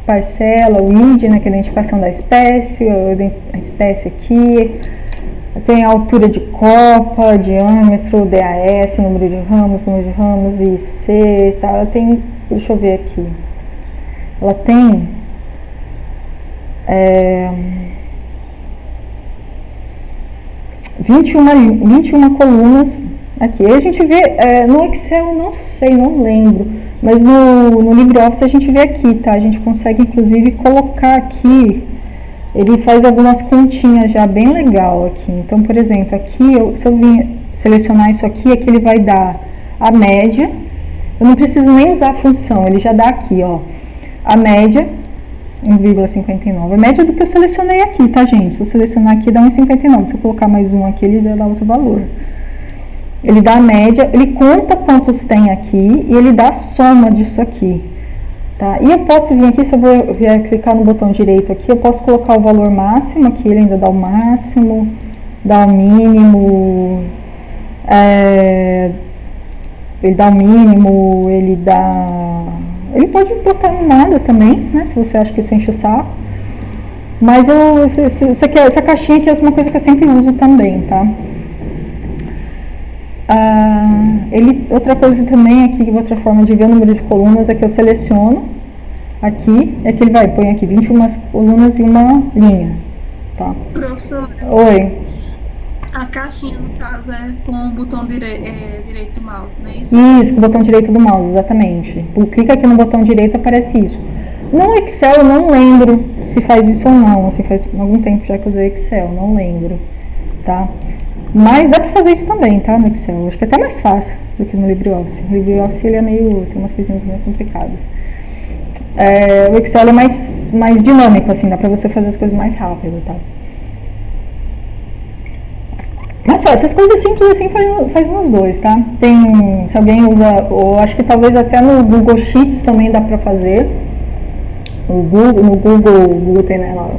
parcela, o ID, né, que é a identificação da espécie, a espécie aqui, tem a altura de copa, diâmetro, DAS, número de ramos, IC, tá? Ela tem, deixa eu ver aqui, ela tem 21 colunas aqui. A gente vê no Excel, não lembro, mas no LibreOffice a gente vê aqui, tá? A gente consegue inclusive colocar aqui, ele faz algumas continhas já bem legal aqui. Então, por exemplo, aqui, se eu vir selecionar isso aqui ele vai dar a média. Eu não preciso nem usar a função, ele já dá aqui, ó, a média, 1,59. A média do que eu selecionei aqui, tá, gente? Se eu selecionar aqui, dá 1,59. Se eu colocar mais um aqui, ele já dá outro valor. Ele dá a média, ele conta quantos tem aqui e ele dá a soma disso aqui. Tá? E eu posso vir aqui, se eu vier clicar no botão direito aqui, eu posso colocar o valor máximo aqui, ele ainda dá o máximo, dá o mínimo, ele dá o mínimo, ele pode botar nada também, né, se você acha que isso enche o saco. Mas essa caixinha aqui é uma coisa que eu sempre uso também, tá? Outra coisa também aqui, outra forma de ver o número de colunas é que eu seleciono aqui, é que ele põe aqui 21 colunas e uma linha, tá? Professora, Oi. a caixinha, no caso, é com o botão direito do mouse, não é isso? Isso, com o botão direito do mouse, exatamente. Clica aqui no botão direito, aparece isso. No Excel eu não lembro se faz isso ou não, assim, faz algum tempo já que eu usei Excel, não lembro, tá? Mas dá pra fazer isso também, tá, no Excel. Acho que é até mais fácil do que no LibreOffice. O LibreOffice ele tem umas coisinhas meio complicadas. O Excel é mais dinâmico, assim, dá pra você fazer as coisas mais rápido, tá? Mas só, essas coisas simples assim faz nos dois, tá? Se alguém usa, ou acho que talvez até no Google Sheets também dá pra fazer. No Google tem, né, lá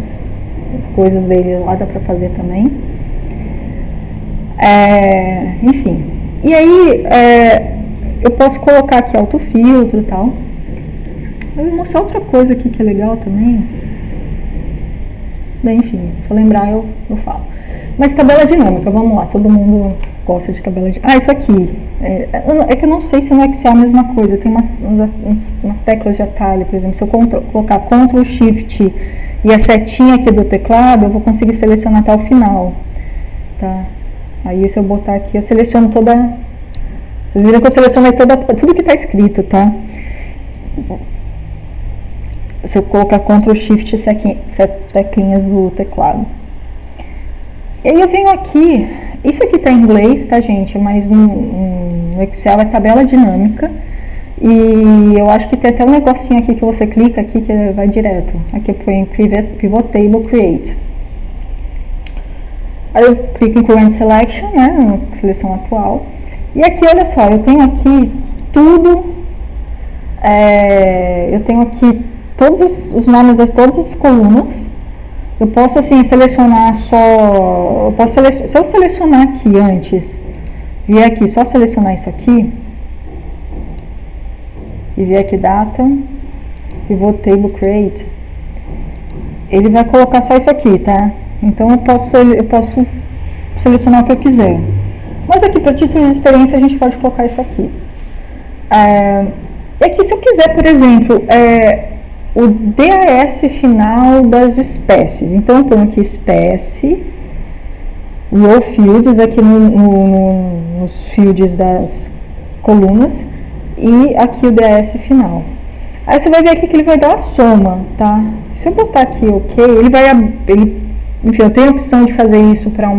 as coisas dele lá, dá pra fazer também. Enfim. E aí, eu posso colocar aqui autofiltro e tal. Eu vou mostrar outra coisa aqui que é legal também. Bem, enfim, se eu lembrar eu falo. Mas tabela dinâmica, vamos lá, todo mundo gosta de tabela dinâmica. Isso aqui, é que eu não sei se no Excel é a mesma coisa, tem umas teclas de atalho, por exemplo, se eu colocar Ctrl Shift e a setinha aqui do teclado, eu vou conseguir selecionar até o final, tá? Aí se eu botar aqui, eu seleciono vocês viram que eu selecionei tudo que está escrito, tá? Se eu colocar Ctrl Shift e teclinhas do teclado. E aí eu venho aqui, isso aqui está em inglês, tá, gente? Mas no Excel é tabela dinâmica. E eu acho que tem até um negocinho aqui que você clica aqui que vai direto. Aqui põe Pivot Table Create. Aí eu clico em Current Selection, né? Seleção atual. E aqui, olha só, eu tenho aqui tudo. Eu tenho aqui todos os nomes de todas as colunas. Eu posso, assim, selecionar só... se eu selecionar aqui antes, vier aqui, só selecionar isso aqui, e vier aqui Data, Pivot Table Create, ele vai colocar só isso aqui, tá? Então, eu posso selecionar o que eu quiser. Mas aqui, para título de experiência, a gente pode colocar isso aqui. E aqui, se eu quiser, por exemplo... o DAS final das espécies. Então, eu ponho aqui espécie, row fields aqui nos fields das colunas e aqui o DAS final. Aí você vai ver aqui que ele vai dar a soma, tá? Se eu botar aqui OK, enfim, eu tenho a opção de fazer isso para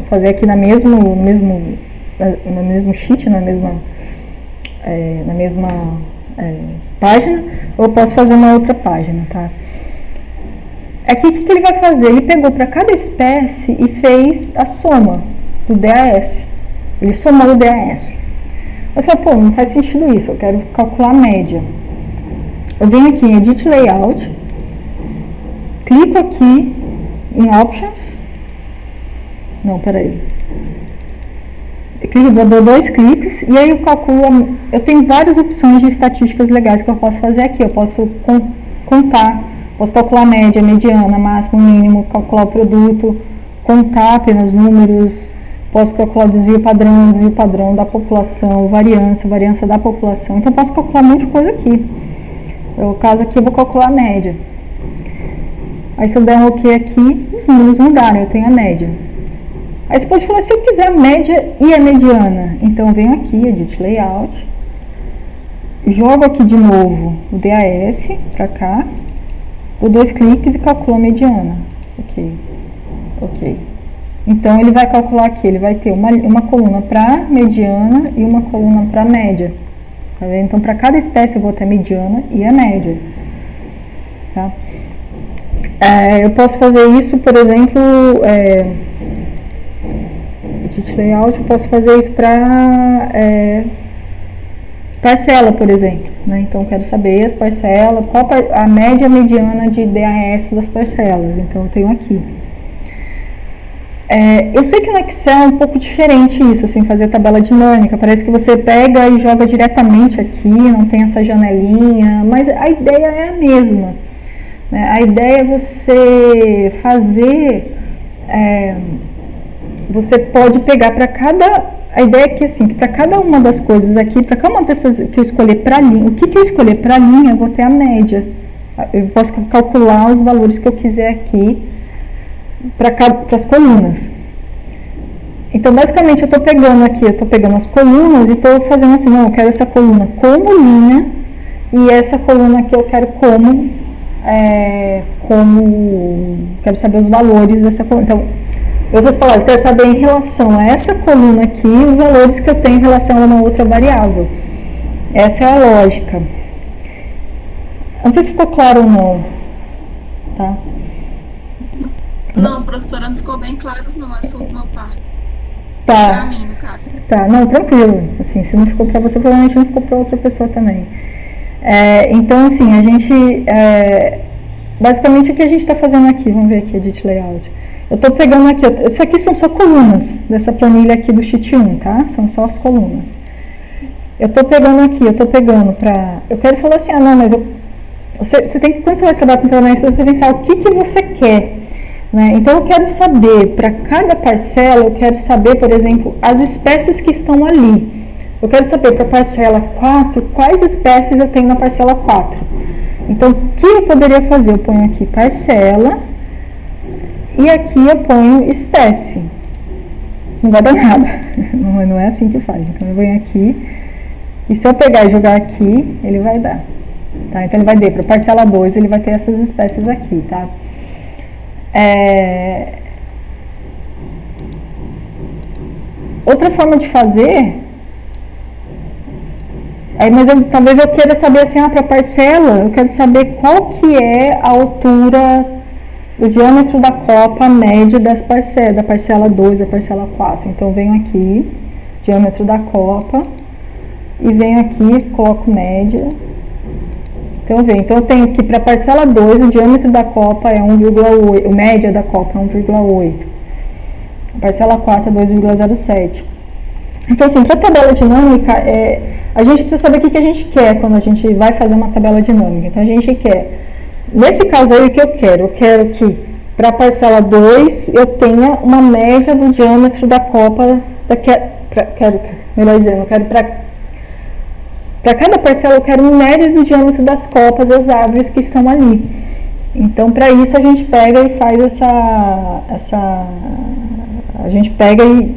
fazer aqui no mesmo sheet, na mesma página, ou eu posso fazer uma outra página, tá? Aqui, o que ele vai fazer? Ele pegou para cada espécie e fez a soma do DAS. Ele somou o DAS. Você fala, pô, não faz sentido isso, eu quero calcular a média. Eu venho aqui em Edit Layout, clico aqui em Options. Não, peraí. Dou 2 cliques e aí eu calculo. Eu tenho várias opções de estatísticas legais que eu posso fazer aqui. Eu posso contar, posso calcular a média, mediana, máximo, mínimo, calcular o produto, contar apenas números, posso calcular o desvio padrão da população, variância da população. Então eu posso calcular um monte de coisa aqui. No caso aqui eu vou calcular a média. Aí se eu der um OK aqui, os números mudaram, eu tenho a média. Aí você pode falar, se eu quiser a média e a mediana, então eu venho aqui, Edit Layout, jogo aqui de novo o DAS para cá, dou 2 cliques e calculo a mediana. Ok. Então ele vai calcular aqui, ele vai ter uma coluna para mediana e uma coluna para média. Tá vendo? Então para cada espécie eu vou ter a mediana e a média. Tá? Eu posso fazer isso, por exemplo... Edit Layout, eu posso fazer isso para parcela, por exemplo, né? Então eu quero saber as parcelas, qual a média mediana de DAS das parcelas, então eu tenho aqui. Eu sei que no Excel é um pouco diferente isso, assim, fazer tabela dinâmica, parece que você pega e joga diretamente aqui, não tem essa janelinha, mas a ideia é a mesma, né? A ideia é você fazer, você pode pegar para cada, a ideia é que assim, que para cada uma das coisas aqui, para cada uma dessas que eu escolher para linha, o que eu escolher para linha, eu vou ter a média, eu posso calcular os valores que eu quiser aqui, para as colunas. Então, basicamente, eu estou pegando as colunas e estou fazendo assim, não, eu quero essa coluna como linha e essa coluna aqui eu quero quero saber os valores dessa coluna. Então, em outras palavras, eu quero saber em relação a essa coluna aqui os valores que eu tenho em relação a uma outra variável. Essa é a lógica. Não sei se ficou claro ou não, tá? Não, professora, não ficou bem claro não, essa última parte. Tá. Pra mim, no caso. Tá, não, tranquilo. Assim, se não ficou para você, provavelmente não ficou para outra pessoa também. Então, assim, a gente... basicamente, o que a gente está fazendo aqui? Vamos ver aqui, Edit Layout. Eu estou pegando aqui... Isso aqui são só colunas dessa planilha aqui do Sheet 1, tá? São só as colunas. Eu estou pegando para... Eu quero falar assim, não, mas você tem que... Quando você vai trabalhar com treinamento, você tem que pensar o que você quer. Né? Então, eu quero saber, para cada parcela, eu quero saber, por exemplo, as espécies que estão ali. Eu quero saber, para a parcela 4, quais espécies eu tenho na parcela 4. Então, o que eu poderia fazer? Eu ponho aqui parcela e aqui eu ponho espécie. Não vai dar nada. Não é assim que faz. Então, eu venho aqui e se eu pegar e jogar aqui, ele vai dar. Tá? Então, ele vai dar para a parcela 2, ele vai ter essas espécies aqui, tá? Outra forma de fazer, mas talvez eu queira saber assim, para a parcela, eu quero saber qual que é a altura, o diâmetro da copa média da parcela 2, da parcela 4. Então, eu venho aqui, diâmetro da copa, e venho aqui, coloco média. Então, eu tenho que para a parcela 2, o diâmetro da copa é 1,8, a média da copa é 1,8. A parcela 4 é 2,07. Então, assim, para a tabela dinâmica, a gente precisa saber o que a gente quer quando a gente vai fazer uma tabela dinâmica. Então, a gente quer, nesse caso aí, o que eu quero? Eu quero que para a parcela 2 eu tenha uma média do diâmetro da copa, melhor dizendo, eu quero para cada parcela eu quero uma média do diâmetro das copas das árvores que estão ali. Então, para isso, a gente pega e faz a gente pega e...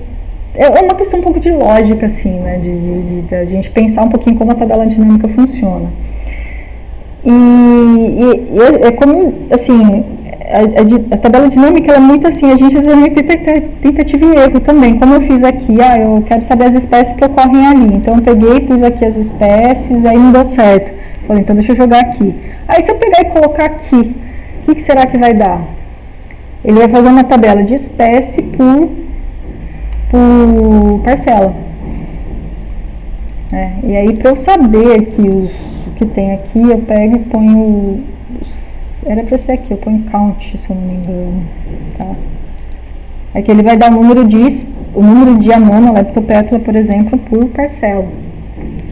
É uma questão um pouco de lógica, assim, né? De a gente pensar um pouquinho como a tabela dinâmica funciona. E é como, assim, a tabela dinâmica ela é muito assim, a gente às vezes tentativa e erro também. Como eu fiz aqui, eu quero saber as espécies que ocorrem ali. Então, eu peguei, pus aqui as espécies, aí não deu certo. Falei, então deixa eu jogar aqui. Aí, se eu pegar e colocar aqui, o que será que vai dar? Ele vai fazer uma tabela de espécie por parcela. E aí, para eu saber que o que tem aqui, eu pego e ponho... Era para ser aqui, eu ponho count, se eu não me engano. Tá? Aqui ele vai dar o número de anona, leptopétala, por exemplo, por parcela.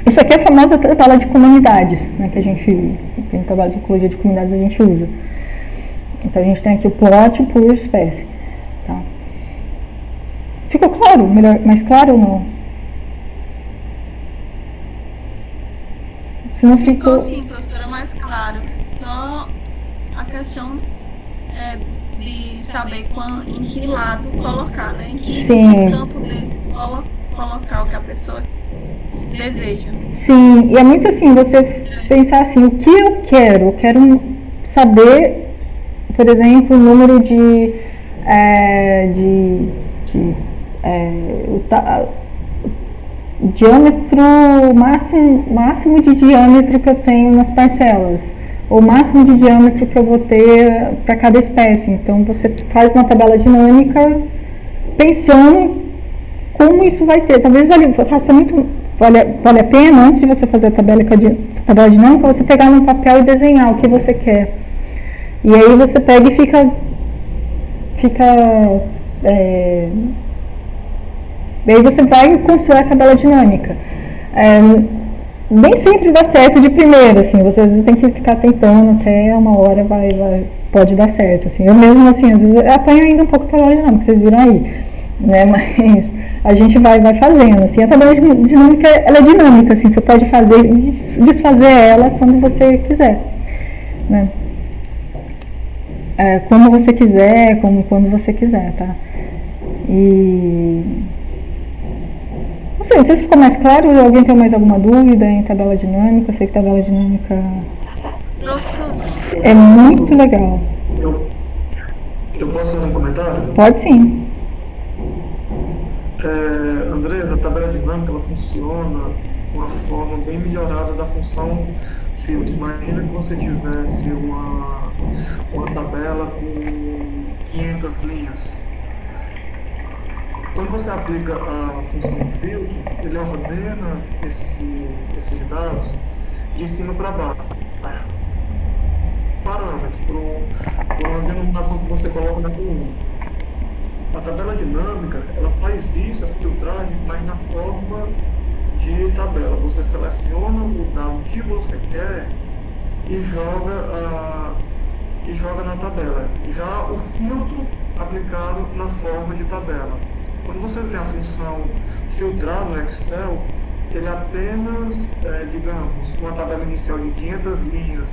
Isso aqui é a famosa tabela de comunidades, né, que a gente, em trabalho de ecologia de comunidades, a gente usa. Então, a gente tem aqui o plot por espécie. Tá? Ficou claro? Mais claro ou não? Se não ficou sim, professora, mais claro. Só a questão de saber em que lado colocar, né? Em que campo desses colocar o que a pessoa deseja. Sim, e é muito assim, você pensar assim, o que eu quero? Eu quero saber, por exemplo, o número o diâmetro máximo de diâmetro que eu tenho nas parcelas, ou máximo de diâmetro que eu vou ter para cada espécie. Então, você faz uma tabela dinâmica pensando como isso vai ter. Talvez faça muito vale a pena, antes de você fazer a tabela dinâmica, você pegar num papel e desenhar o que você quer. E aí você pega e fica e aí você vai construir a tabela dinâmica. Nem sempre dá certo de primeira, assim, você às vezes tem que ficar tentando até uma hora pode dar certo, assim. Eu mesmo, assim, às vezes apanho ainda um pouco a tabela dinâmica, vocês viram aí, né, mas a gente vai fazendo, assim. A tabela dinâmica, ela é dinâmica, assim, você pode fazer e desfazer ela quando você quiser, né. Como você quiser, quando você quiser, tá? Não sei se ficou mais claro. Alguém tem mais alguma dúvida em tabela dinâmica? Eu sei que tabela dinâmica é muito legal. Eu posso fazer um comentário? Pode sim. Andrés, a tabela dinâmica ela funciona de uma forma bem melhorada da função filtro. Imagina que você tivesse uma tabela com 500 linhas. Quando você aplica a função filtro, ele ordena esses dados de cima para baixo. Parâmetro por uma denominação que você coloca na coluna. A tabela dinâmica, ela faz isso, essa filtragem, mas na forma de tabela. Você seleciona o dado que você quer e joga na tabela. Já o filtro aplicado na forma de tabela. Quando você tem a função filtrar no Excel, ele apenas, digamos, uma tabela inicial de 500 linhas,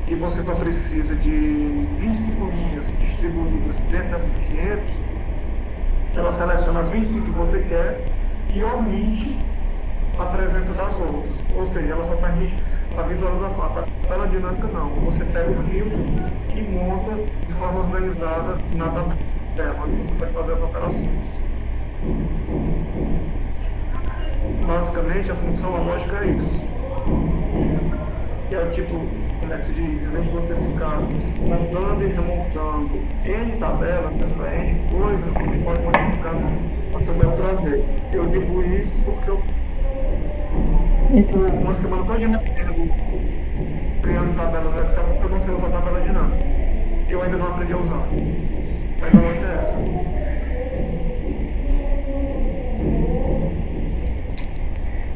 e você só precisa de 25 linhas distribuídas dentro dessas 500, ela seleciona as 25 que você quer e omite a presença das outras. Ou seja, ela só permite a visualização. A tabela dinâmica não. Você pega o filtro e monta de forma organizada na tabela, onde você vai fazer as operações. Basicamente, a função, a lógica é isso. Que é tipo, como é que se diz? Em vez de você ficar montando e remontando N tabelas, N coisas, você pode modificar a seu bel prazer. Eu digo isso porque eu uma semana toda criando tabela no Excel porque eu não sei usar tabela dinâmica. Eu ainda não aprendi a usar. Mas a lógica é essa.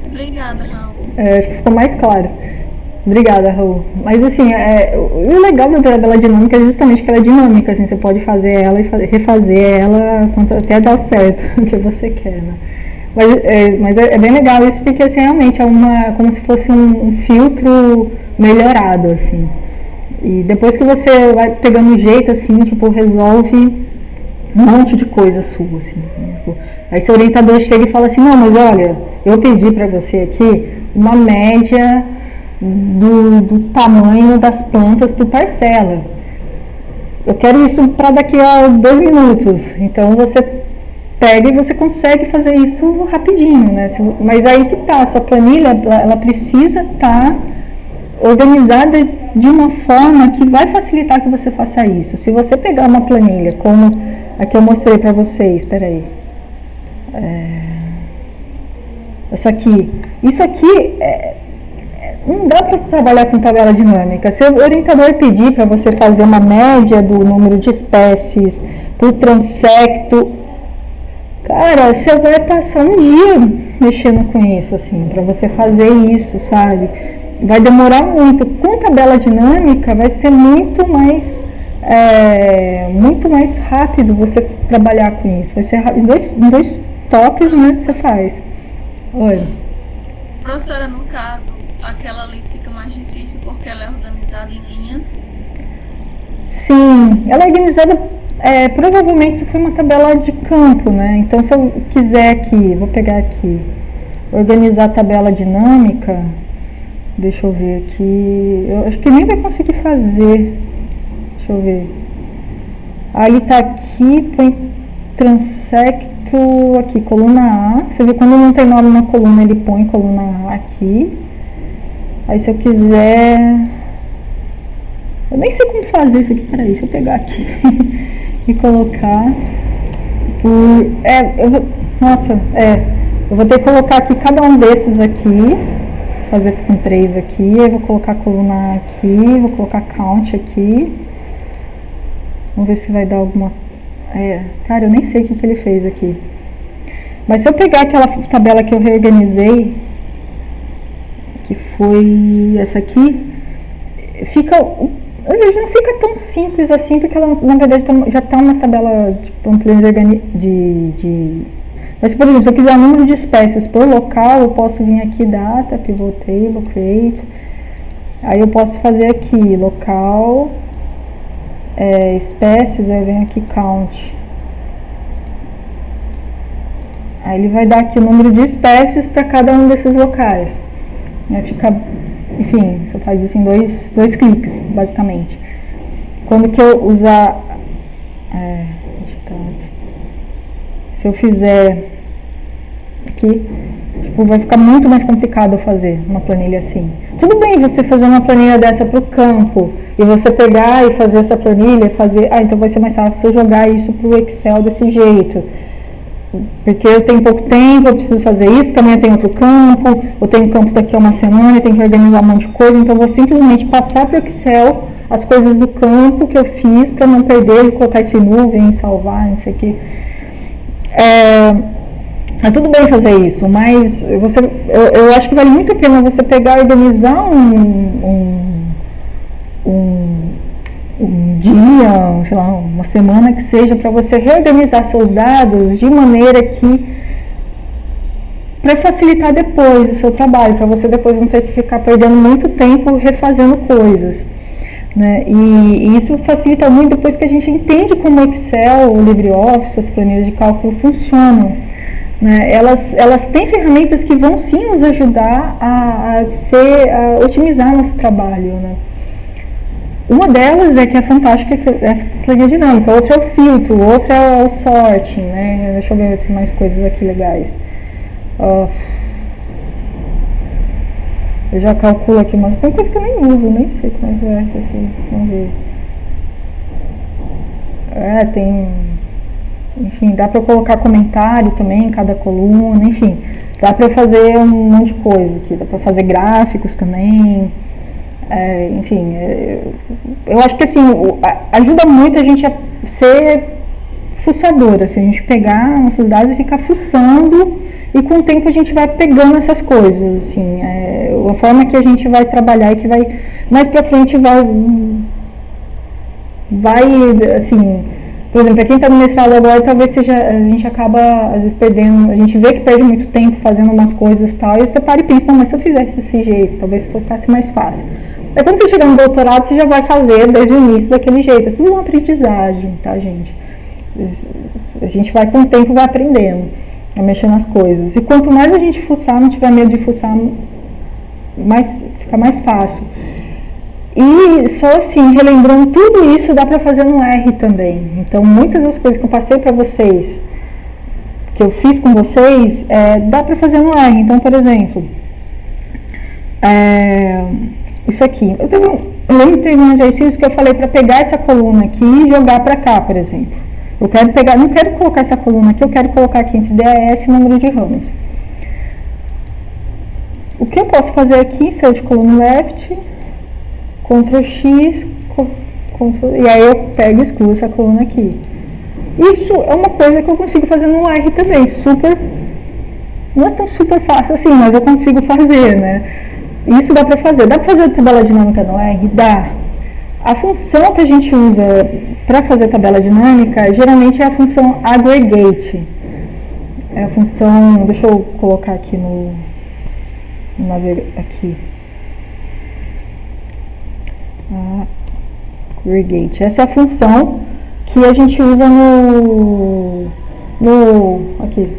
Obrigada, Raul. Acho que ficou mais claro. Obrigada, Raul. Mas assim, o legal da tabela dinâmica é justamente que ela é dinâmica, assim, você pode fazer ela e refazer ela até dar certo o que você quer, né? Mas é bem legal isso, porque assim, realmente é como se fosse um filtro melhorado, assim. E depois que você vai pegando o jeito, assim, tipo, resolve um monte de coisa sua, assim. Tipo, aí seu orientador chega e fala assim, não, mas olha, eu pedi para você aqui uma média do tamanho das plantas por parcela. Eu quero isso para daqui a 2 minutos. Então você pega e você consegue fazer isso rapidinho, né? Mas aí que tá, a sua planilha, ela precisa estar organizada de uma forma que vai facilitar que você faça isso. Se você pegar uma planilha como a que eu mostrei para vocês, peraí, essa aqui, isso aqui não dá para trabalhar com tabela dinâmica. Se o orientador pedir para você fazer uma média do número de espécies por transecto, cara, você vai passar um dia mexendo com isso, assim, para você fazer isso, sabe? Vai demorar muito. Com tabela dinâmica vai ser muito mais rápido você trabalhar com isso. Vai ser em dois toques, né, que você faz. Oi. Professora, no caso, aquela ali fica mais difícil porque ela é organizada em linhas. Sim, ela é organizada, provavelmente se for uma tabela de campo, né? Então se eu quiser aqui, vou pegar aqui, organizar a tabela dinâmica, deixa eu ver aqui, eu acho que nem vai conseguir fazer, deixa eu ver. Aí tá aqui, põe transecto aqui, coluna A, você vê quando não tem nome na coluna, ele põe coluna A aqui. Aí se eu quiser, eu nem sei como fazer isso aqui, peraí, se eu pegar aqui e colocar por, Eu vou ter que colocar aqui cada um desses aqui, fazer com 3 aqui, eu vou colocar a coluna aqui, vou colocar count aqui. Vamos ver se vai dar alguma... cara, eu nem sei o que ele fez aqui. Mas se eu pegar aquela tabela que eu reorganizei, que foi essa aqui, não fica tão simples assim, porque ela, na verdade, já está uma tabela, tipo, um plano Mas, por exemplo, se eu quiser o número de espécies por local, eu posso vir aqui, data, pivot table, create. Aí eu posso fazer aqui, local, espécies, aí eu venho aqui, count. Aí ele vai dar aqui o número de espécies para cada um desses locais. Aí fica, enfim, você faz isso em dois cliques, basicamente. Quando que eu usar... se eu fizer aqui, tipo, vai ficar muito mais complicado eu fazer uma planilha assim. Tudo bem você fazer uma planilha dessa para o campo, e você pegar e fazer essa planilha, então vai ser mais fácil eu jogar isso para o Excel desse jeito. Porque eu tenho pouco tempo, eu preciso fazer isso, porque amanhã tem outro campo, eu tenho campo daqui a uma semana, eu tenho que organizar um monte de coisa, então eu vou simplesmente passar para o Excel as coisas do campo que eu fiz para não perder, colocar isso em nuvem, salvar, não sei o que. É tudo bem fazer isso, mas eu acho que vale muito a pena você pegar e organizar um dia, sei lá, uma semana que seja, para você reorganizar seus dados de maneira que para facilitar depois o seu trabalho, para você depois não ter que ficar perdendo muito tempo refazendo coisas, né? E isso facilita muito depois que a gente entende como o Excel, o LibreOffice, as planilhas de cálculo funcionam, né? Elas têm ferramentas que vão sim nos ajudar a otimizar nosso trabalho, né? Uma delas é que é fantástica, que é a planilha dinâmica, outra é o filtro, outra é o sorting, né? Deixa eu ver se tem mais coisas aqui legais. Eu já calculo aqui, mas tem coisa que eu nem uso, nem sei como é que é essa assim. Vamos ver. Enfim, dá para eu colocar comentário também em cada coluna, enfim. Dá para eu fazer um monte de coisa aqui, dá para fazer gráficos também. Enfim, eu acho que assim, ajuda muito a gente a ser fuçadora, assim, a gente pegar nossos dados e ficar fuçando, e com o tempo a gente vai pegando essas coisas, assim, a forma que a gente vai trabalhar e que vai, mais pra frente vai assim, por exemplo, para quem está no mestrado agora, talvez a gente acaba, às vezes, perdendo, a gente vê que perde muito tempo fazendo umas coisas e tal, e você para e pensa, não, mas se eu fizesse desse jeito, talvez fosse mais fácil. Aí quando você chegar no doutorado, você já vai fazer desde o início daquele jeito. É tudo uma aprendizagem, tá, gente? A gente vai, com o tempo, vai aprendendo a mexer nas coisas. E quanto mais a gente fuçar, não tiver medo de fuçar, fica mais fácil. E só assim, relembrando tudo isso, dá para fazer no R também. Então, muitas das coisas que eu passei para vocês, que eu fiz com vocês, dá para fazer no R. Então, por exemplo, isso aqui. Eu lembro que teve um exercício que eu falei para pegar essa coluna aqui e jogar para cá, por exemplo. Eu quero não quero colocar essa coluna aqui, eu quero colocar aqui entre DAS e número de ramos. O que eu posso fazer aqui, insert column left, Ctrl X, e aí eu pego e excluo essa coluna aqui. Isso é uma coisa que eu consigo fazer no R também, não é tão super fácil assim, mas eu consigo fazer, né? Isso dá para fazer a tabela dinâmica no R? Dá. A função que a gente usa para fazer tabela dinâmica, geralmente é a função aggregate. É a função, deixa eu colocar aqui no aqui. Aggregate. Essa é a função que a gente usa aqui.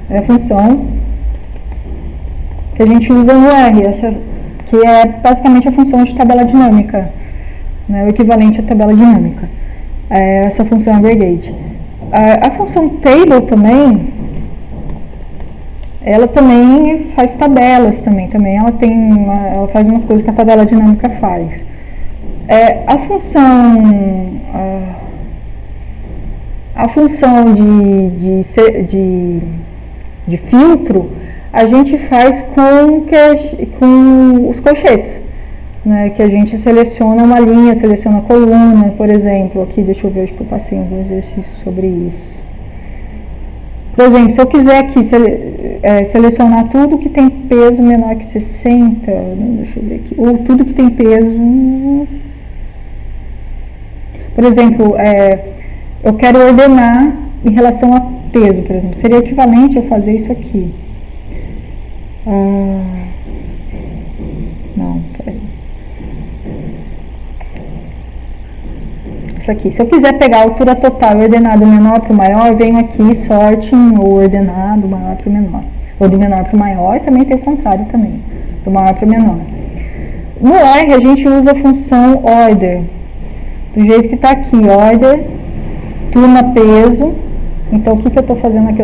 É a função que a gente usa no R, que é basicamente a função de tabela dinâmica, né, o equivalente à tabela dinâmica. Essa função aggregate. A função table também, ela também faz tabelas também ela faz umas coisas que a tabela dinâmica faz. A função de filtro, a gente faz com os colchetes, né? Que a gente seleciona uma linha, seleciona a coluna, por exemplo. Aqui, deixa eu ver, acho que eu passei algum exercício sobre isso. Por exemplo, se eu quiser aqui selecionar tudo que tem peso menor que 60, deixa eu ver aqui, ou tudo que tem peso, por exemplo, eu quero ordenar em relação a peso, por exemplo, seria equivalente a fazer isso aqui. Não, peraí. Isso aqui. Se eu quiser pegar a altura total e ordenar do menor para o maior, eu venho aqui, sorting, ou ordenar do maior para o menor. Ou do menor para o maior, também tem o contrário também, do maior para o menor. No R, a gente usa a função order, do jeito que está aqui, order, turma, peso. Então, o que eu estou fazendo aqui?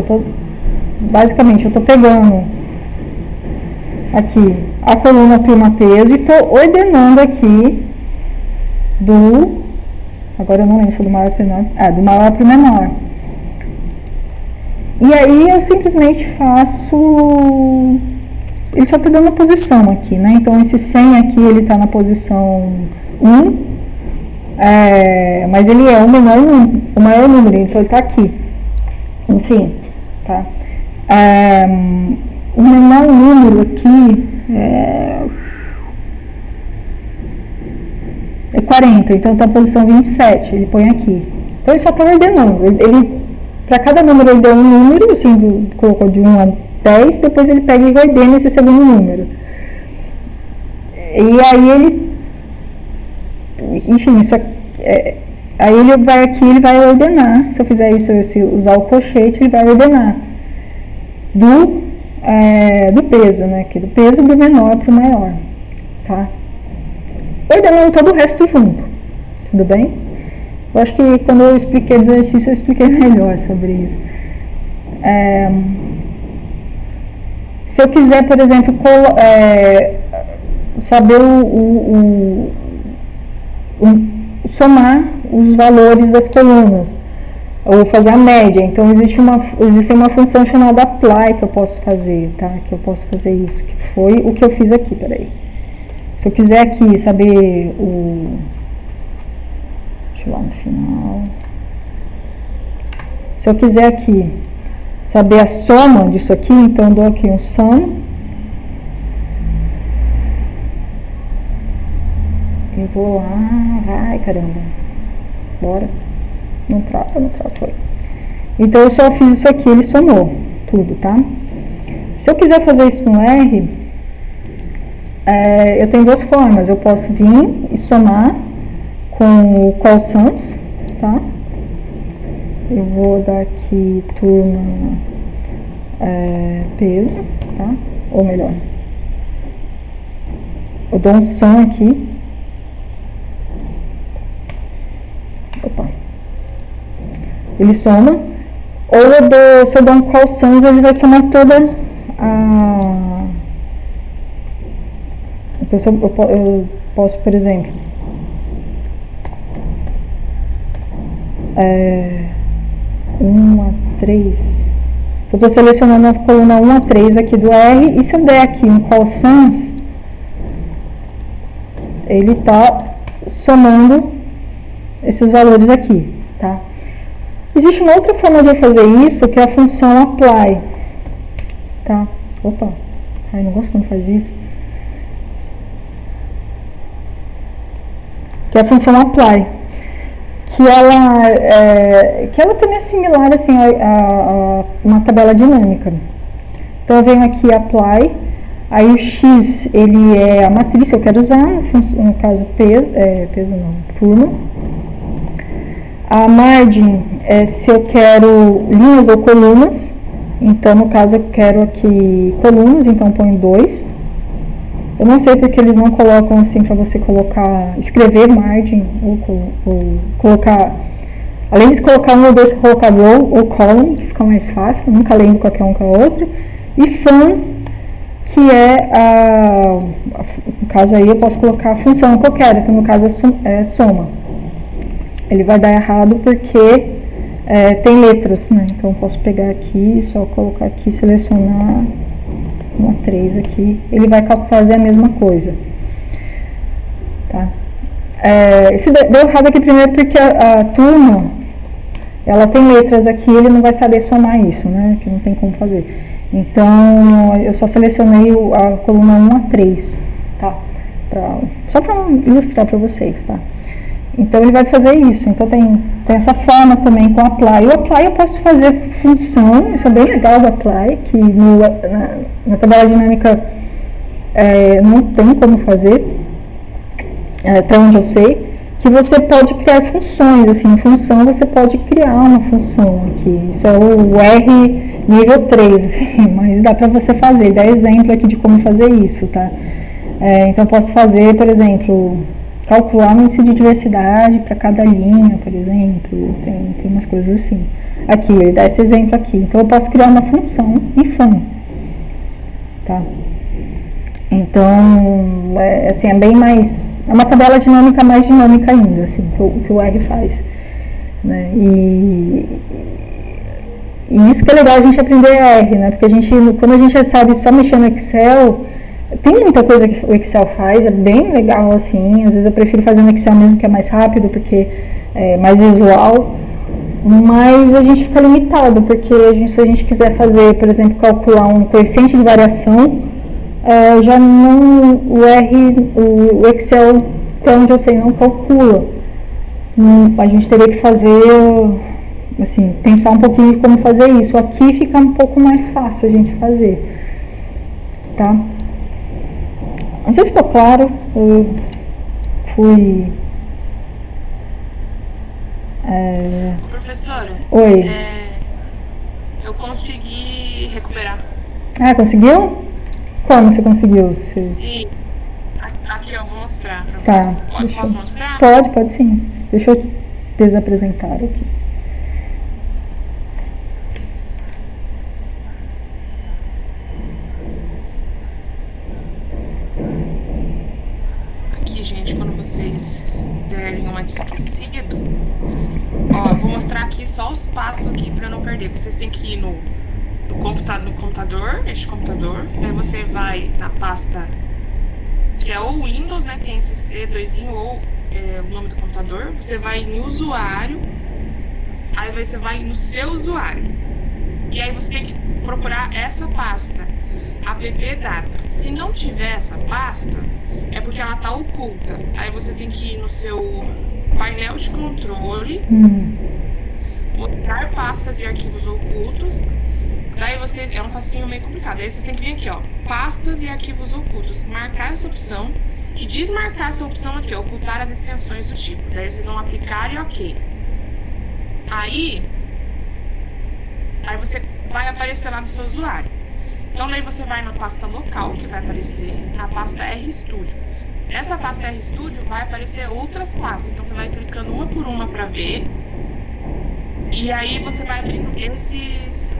Basicamente, eu estou pegando aqui a coluna, turma, peso, e estou ordenando aqui agora eu não lembro se é do maior para o menor. Do maior para o menor. E aí eu simplesmente faço. Ele só está dando a posição aqui, né? Então esse 100 aqui, ele está na posição 1. Mas ele é o maior número, então ele está aqui. Enfim, tá? O menor número aqui é 40, então está na posição 27, ele põe aqui. Então ele só está ordenando. Para cada número ele deu um número, assim, colocou de 1 a 10, depois ele pega e ordena esse segundo número. E aí ele, enfim, aí ele vai aqui, ele vai ordenar. Se eu fizer isso, se usar o colchete, ele vai ordenar do peso, né? Aqui, do peso do menor para o maior, tá? Ordenando todo o resto junto, tudo bem? Eu acho que quando eu expliquei o exercício, eu expliquei melhor sobre isso. Se eu quiser, por exemplo, saber somar os valores das colunas, ou fazer a média, então existe uma função chamada apply que eu posso fazer, tá? Que eu posso fazer isso, que foi o que eu fiz aqui, peraí. Se eu quiser aqui saber deixa eu ir lá no final. Se eu quiser aqui saber a soma disso aqui, então eu dou aqui um sum. Eu vou lá, vai, caramba. Bora. Não trava, foi. Então eu só fiz isso aqui, ele somou tudo, tá? Se eu quiser fazer isso no R, eu tenho duas formas. Eu posso vir e somar com o call sums, tá? Eu vou dar aqui turma, peso, tá? Ou melhor, eu dou um sum aqui. Opa. Ele soma. Ou se eu dou um call sums, ele vai somar toda a... Então, eu posso, por exemplo, 1 a 3. Eu estou selecionando a coluna 1 a 3 aqui do R, e se eu der aqui um call sums, ele está somando esses valores aqui, tá? Existe uma outra forma de eu fazer isso, que é a função apply, tá? Opa, não gosto quando faz isso. Que é a função apply, que ela também é similar assim, a uma tabela dinâmica. Então eu venho aqui apply, aí o x ele é a matriz que eu quero usar, no caso peso não, turma. A margem é se eu quero linhas ou colunas, então no caso eu quero aqui colunas, então ponho 2. Eu não sei porque eles não colocam assim para você escrever margem ou colocar, além de colocar 1 ou 2, colocar row ou column, que fica mais fácil, eu nunca lembro qual que é um com a outra. E fun, que é no caso aí eu posso colocar a função que eu quero, que no caso é soma. Ele vai dar errado porque tem letras, né? Então eu posso pegar aqui, só colocar aqui, selecionar uma 3 aqui, ele vai fazer a mesma coisa. Tá? Isso deu errado aqui primeiro porque a turma, ela tem letras aqui, ele não vai saber somar isso, né? Que não tem como fazer. Então, eu só selecionei a coluna 1 a 3, tá? Só para ilustrar para vocês, tá? Então, ele vai fazer isso. Então, tem essa forma também com o apply. O apply eu posso fazer função, isso é bem legal do apply, que na tabela dinâmica não tem como fazer, até onde eu sei, que você pode criar funções, assim, em função você pode criar uma função aqui, isso é o R nível 3, assim, mas dá para você fazer, dá exemplo aqui de como fazer isso, tá? Então eu posso fazer, por exemplo, calcular o índice de diversidade para cada linha, por exemplo, tem umas coisas assim. Aqui, ele dá esse exemplo aqui, então eu posso criar uma função em fun, tá? Então, assim, é bem mais... É uma tabela dinâmica mais dinâmica ainda, assim, que o R faz. Né? E isso que é legal a gente aprender R, né? Porque quando a gente sabe só mexer no Excel, tem muita coisa que o Excel faz, é bem legal, assim. Às vezes eu prefiro fazer no Excel mesmo, que é mais rápido, porque é mais visual. Mas a gente fica limitado, porque se a gente quiser fazer, por exemplo, calcular um coeficiente de variação, já não, o Excel, até onde eu sei, não calcula. A gente teria que fazer, assim, pensar um pouquinho de como fazer isso. Aqui fica um pouco mais fácil a gente fazer, tá? Não sei se ficou claro, eu fui... Professora, Oi. Eu consegui recuperar. Conseguiu? Como você conseguiu? Sim. Aqui eu vou mostrar pra tá, você. Posso mostrar? Pode sim. Deixa eu desapresentar aqui. Aqui, gente, quando vocês derem uma de esquecido, ó, eu vou mostrar aqui só os passos aqui pra não perder. Vocês têm que ir no computador, este computador, aí você vai na pasta que é ou Windows, né, tem esse C2 ou o nome do computador, você vai em usuário, aí você vai no seu usuário, e aí você tem que procurar essa pasta, appdata. Se não tiver essa pasta, é porque ela está oculta, aí você tem que ir no seu painel de controle, mostrar pastas e arquivos ocultos. Daí é um passinho meio complicado. Aí vocês têm que vir aqui, ó, pastas e arquivos ocultos, marcar essa opção e desmarcar essa opção aqui, ó, ocultar as extensões do tipo. Daí vocês vão aplicar e ok. Aí você vai aparecer lá no seu usuário. Então daí você vai na pasta local, que vai aparecer na pasta RStudio. Essa pasta RStudio vai aparecer outras pastas, então você vai clicando uma por uma para ver. E aí você vai abrindo esses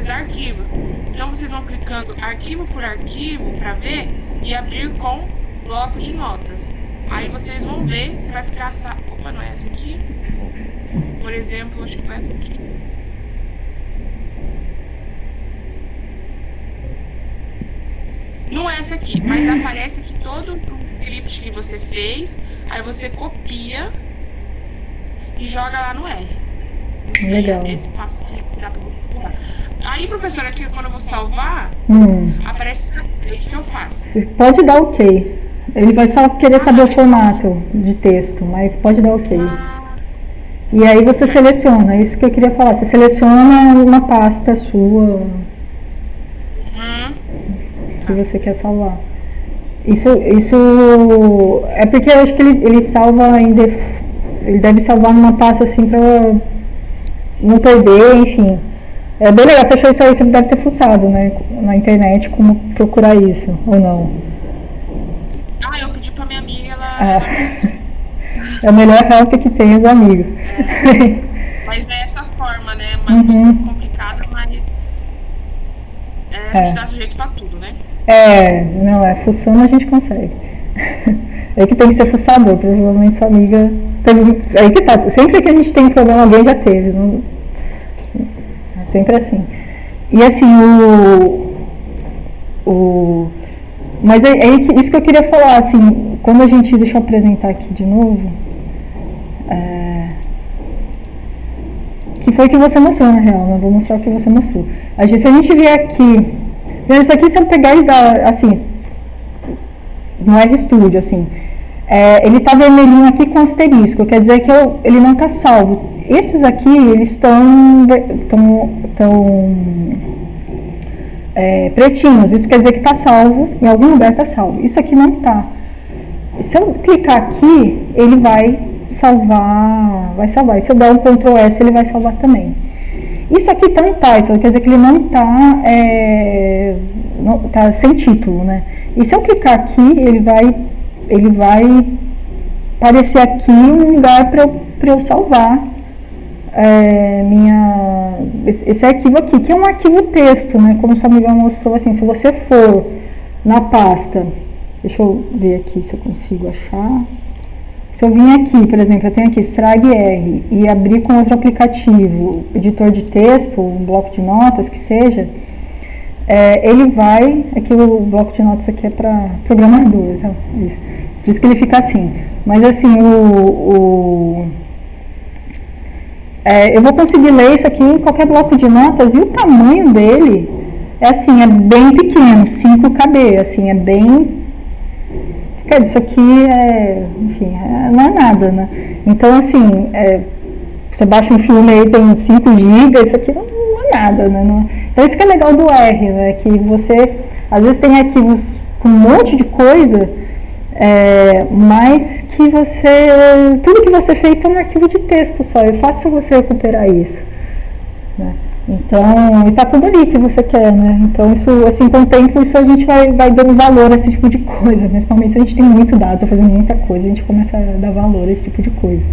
arquivos. Então vocês vão clicando arquivo por arquivo para ver e abrir com bloco de notas. Aí vocês vão ver se vai ficar essa... Opa, não é essa aqui? Por exemplo, acho que foi essa aqui. Não é essa aqui, mas aparece aqui todo o script que você fez. Aí você copia e joga lá no R. Legal. Esse passo aqui que dá pra pular. Aí, professora, aqui quando eu vou salvar, aparece o que eu faço. Você pode dar ok. Ele vai só querer saber o formato de texto, mas pode dar ok. E aí você seleciona, é isso que eu queria falar. Você seleciona uma pasta sua que você quer salvar. Isso é porque eu acho que ele salva ele deve salvar numa pasta assim pra não perder, enfim. É bem legal, você achou isso aí, você deve ter fuçado, né, na internet como procurar isso, ou não? Eu pedi pra minha amiga, ela... É o melhor help que tem os amigos. Mas é essa forma, né, mais um pouco complicada, mas a gente dá jeito pra tudo, né? Fuçando a gente consegue. É que tem que ser fuçador, provavelmente sua amiga teve. Aí que tá, sempre que a gente tem problema, alguém já teve. Não, é sempre assim. E assim, mas isso que eu queria falar, assim, quando a gente. Deixa eu apresentar aqui de novo. Que foi o que você mostrou, na real, né? Vou mostrar o que você mostrou. Se a gente vier aqui. Isso aqui, se eu pegar e dar, assim, no RStudio, assim, ele tá vermelhinho aqui com asterisco, quer dizer que ele não tá salvo. Esses aqui, eles estão pretinhos, isso quer dizer que tá salvo, em algum lugar tá salvo. Isso aqui não tá. Se eu clicar aqui, ele vai salvar. E se eu der um Ctrl S, ele vai salvar também. Isso aqui tá um title, quer dizer que ele não tá, tá sem título, né? E se eu clicar aqui, ele vai aparecer aqui um lugar para eu salvar esse arquivo aqui, que é um arquivo texto, né? Como sua amiga mostrou, assim, se você for na pasta, deixa eu ver aqui se eu consigo achar. Se eu vim aqui, por exemplo, eu tenho aqui Strag R e abrir com outro aplicativo, editor de texto, um bloco de notas, que seja, ele vai, aqui o bloco de notas aqui é para programador, tá? Isso. Por isso que ele fica assim. Mas assim, eu vou conseguir ler isso aqui em qualquer bloco de notas, e o tamanho dele é bem pequeno, 5 KB, assim, é bem... Isso aqui enfim, não é nada, né? Então, assim, você baixa um filme aí, tem 5 GB, isso aqui não é nada, né? Então, isso que é legal do R, né? Que você, às vezes, tem arquivos com um monte de coisa, mas que tudo que você fez está no arquivo de texto só, é fácil você recuperar isso, né? Então, e tá tudo ali que você quer, né? Então, isso, assim, com o tempo, isso a gente vai dando valor a esse tipo de coisa, principalmente se a gente tem muito dado, tá fazendo muita coisa, a gente começa a dar valor a esse tipo de coisa.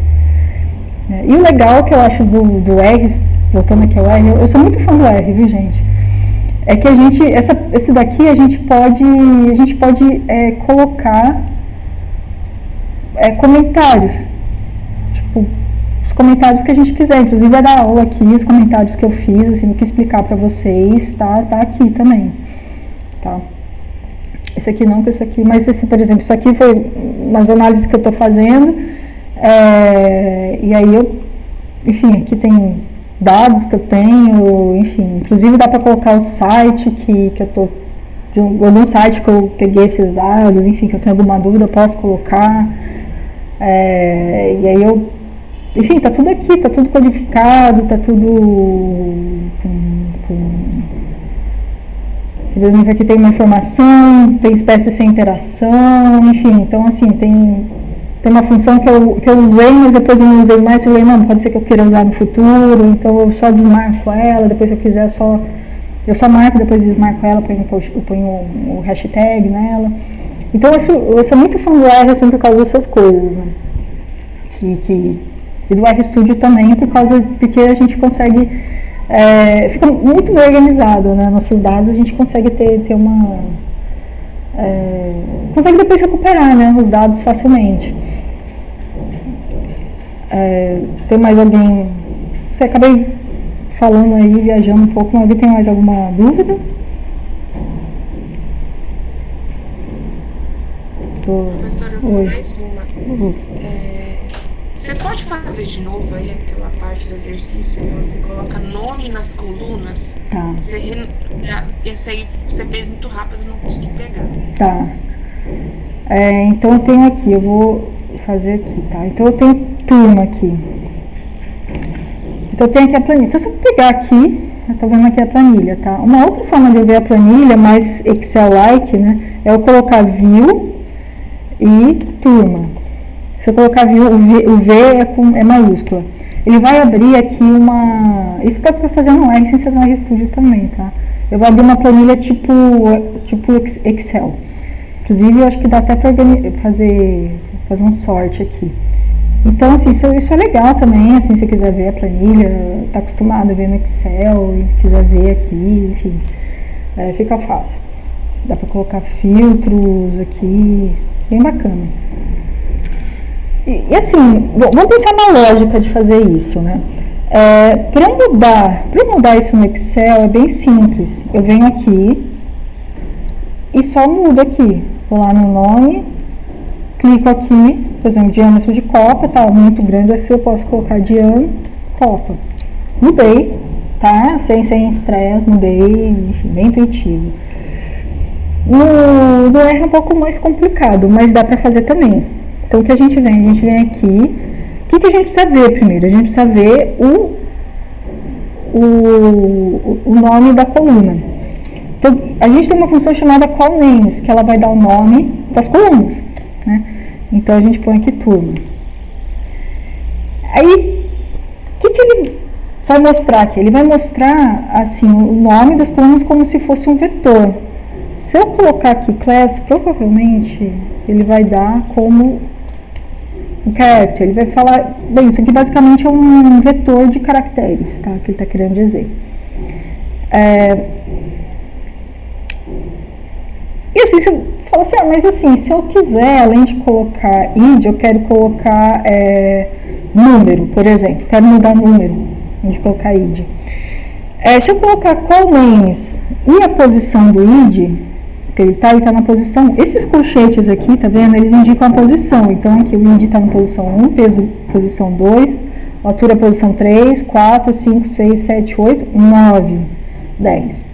E o legal que eu acho do R, voltando aqui ao R, eu sou muito fã do R, viu, gente? É que esse daqui a gente pode colocar comentários, tipo, os comentários que a gente quiser, inclusive é da aula aqui, os comentários que eu fiz, assim, o que explicar para vocês, tá aqui também, tá? Esse aqui não, esse aqui, mas por exemplo, isso aqui foi umas análises que eu tô fazendo, e aí enfim, aqui tem dados que eu tenho, enfim, inclusive dá para colocar o site que eu tô, de algum site que eu peguei esses dados, enfim, que eu tenho alguma dúvida, eu posso colocar, e aí enfim, tá tudo aqui, tá tudo codificado, tá tudo por exemplo, aqui tem uma informação, tem espécies sem interação, enfim, então assim, tem uma função que eu usei, mas depois eu não usei mais, eu falei, não, pode ser que eu queira usar no futuro, então eu só desmarco ela, depois se eu quiser eu só marco, depois desmarco ela, ponho o hashtag nela. Então eu sou muito fã do R, assim, por causa dessas coisas, né? E do RStudio também, porque a gente consegue, fica muito bem organizado, né? Nossos dados a gente consegue ter uma... consegue depois recuperar, né, os dados facilmente. Tem mais alguém... Acabei falando aí, viajando um pouco, alguém tem mais alguma dúvida? Professora, eu tenho mais uma. Você pode fazer de novo aí aquela parte do exercício que você coloca nome nas colunas? Tá. Esse aí você fez muito rápido e não consegui pegar. Tá. Então eu tenho aqui, eu vou fazer aqui, tá? Então eu tenho turma aqui. Então eu tenho aqui a planilha. Então se eu pegar aqui, eu tô vendo aqui a planilha, tá? Uma outra forma de eu ver a planilha, mais Excel-like, né? É eu colocar view e turma. Se eu colocar view, o V é maiúscula. Ele vai abrir aqui isso dá para fazer no R sem ser no RStudio também, tá? Eu vou abrir uma planilha tipo Excel. Inclusive, eu acho que dá até para fazer um sort aqui. Então, assim, isso é legal também, assim, se você quiser ver a planilha, tá acostumado a ver no Excel e quiser ver aqui, enfim, fica fácil. Dá para colocar filtros aqui, bem bacana. E assim, vamos pensar na lógica de fazer isso, né? Para eu mudar isso no Excel é bem simples. Eu venho aqui e só mudo aqui. Vou lá no nome, clico aqui, por exemplo, diâmetro de copa, tá muito grande assim, eu posso colocar diâmetro, copa. Mudei, tá? Sem estresse, mudei, enfim, bem intuitivo. No R é um pouco mais complicado, mas dá para fazer também. Então o que a gente vem aqui. O que a gente precisa ver primeiro? A gente precisa ver o nome da coluna. Então, a gente tem uma função chamada call names, que ela vai dar o nome das colunas, né? Então, a gente põe aqui turma. Aí, o que ele vai mostrar aqui? Ele vai mostrar, assim, o nome das colunas como se fosse um vetor. Se eu colocar aqui class, provavelmente, ele vai dar como um character. Ele vai falar, bem, isso aqui basicamente é um vetor de caracteres, tá? Que ele está querendo dizer. E assim, você fala assim, mas assim, se eu quiser, além de colocar id, eu quero colocar número, por exemplo. Quero mudar número, de colocar id. Se eu colocar call names e a posição do id, que ele tá na posição, esses colchetes aqui, tá vendo? Eles indicam a posição. Então, aqui o id está na posição 1, peso posição 2, altura posição 3, 4, 5, 6, 7, 8, 9, 10.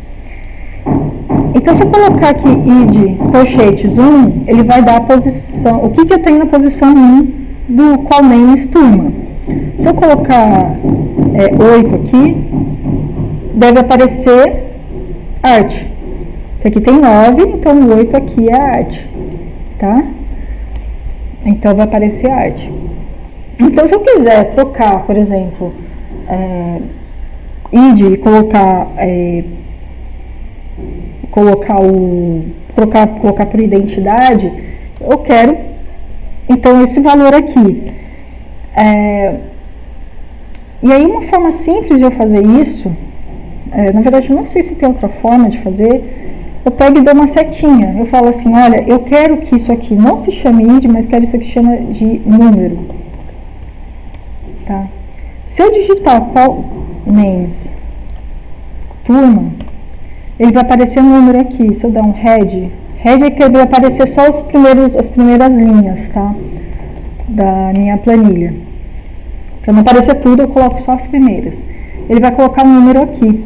Então, se eu colocar aqui id, colchetes 1, ele vai dar a posição, o que eu tenho na posição 1 do call names turma. Se eu colocar 8 aqui, deve aparecer arte. Então, aqui tem 9, então o 8 aqui é arte, tá? Então, vai aparecer arte. Então, se eu quiser trocar, por exemplo, id e colocar por identidade, eu quero, então, esse valor aqui. E aí, uma forma simples de eu fazer isso, na verdade, eu não sei se tem outra forma de fazer, eu pego e dou uma setinha. Eu falo assim, olha, eu quero que isso aqui não se chame id, mas quero isso aqui chama de número. Tá? Se eu digitar call names turma, ele vai aparecer um número aqui. Se eu dar um head é que ele vai aparecer só as primeiras linhas, tá? Da minha planilha. Para não aparecer tudo, eu coloco só as primeiras. Ele vai colocar um número aqui.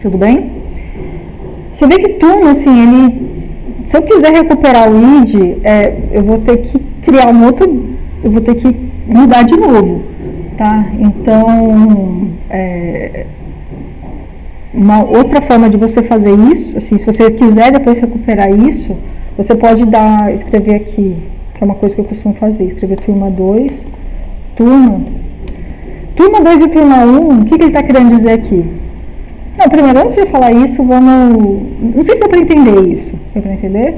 Tudo bem? Você vê que turma, assim, se eu quiser recuperar o id, eu vou ter que criar eu vou ter que mudar de novo, tá? Então, uma outra forma de você fazer isso, assim, se você quiser depois recuperar isso, você pode escrever aqui, que é uma coisa que eu costumo fazer, escrever turma 2, turma 2 e turma 1, o que ele está querendo dizer aqui? Não, primeiro, antes de eu falar isso, não sei se dá para entender isso. Deu para entender?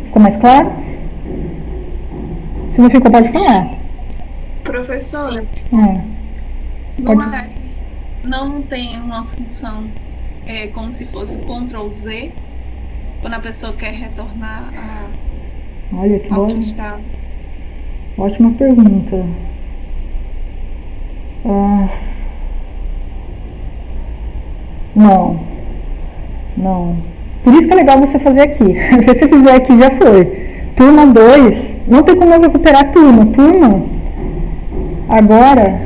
Ficou mais claro? Se não ficou, pode falar. Professora, Pode. não tem uma função como se fosse Ctrl+Z, quando a pessoa quer retornar Olha que ao boa. que está. Ótima pergunta. Não. Por isso que é legal você fazer aqui. Se você fizer aqui, já foi. Turma 2, não tem como eu recuperar a turma. Turma, agora,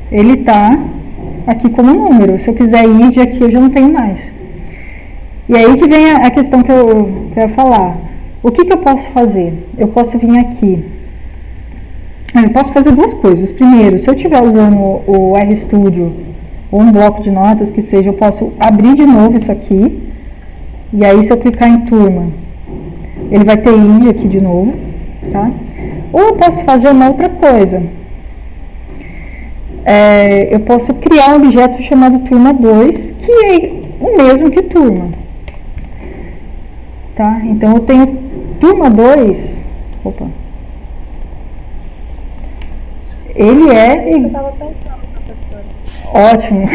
ele tá aqui como número. Se eu quiser id aqui, eu já não tenho mais. E aí que vem a questão que eu ia falar. O que eu posso fazer? Eu posso vir aqui. Eu posso fazer duas coisas. Primeiro, se eu estiver usando o RStudio ou um bloco de notas que seja, eu posso abrir de novo isso aqui. E aí, se eu clicar em turma, ele vai ter id aqui de novo, tá? Ou eu posso fazer uma outra coisa. Eu posso criar um objeto chamado turma 2, que é o mesmo que turma. Tá? Então, eu tenho turma 2. Opa. Ele é. Eu estava pensando, professora. Ótimo.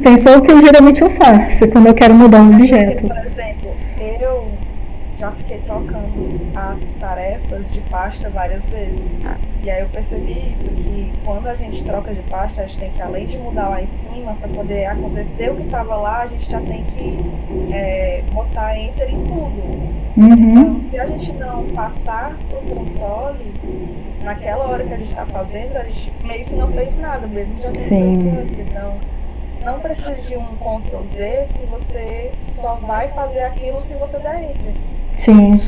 Pensou o que geralmente eu faço quando eu quero mudar um objeto. Por exemplo, eu já fiquei trocando as tarefas de pasta várias vezes. E aí eu percebi isso, que quando a gente troca de pasta, a gente tem que, além de mudar lá em cima, para poder acontecer o que estava lá, a gente já tem que botar enter em tudo. Então, se a gente não passar para o console, naquela hora que a gente está fazendo, a gente meio que não fez nada, mesmo já tem feito antes. Então, não precisa de um Ctrl Z se você só vai fazer aquilo se você der enter. Sim.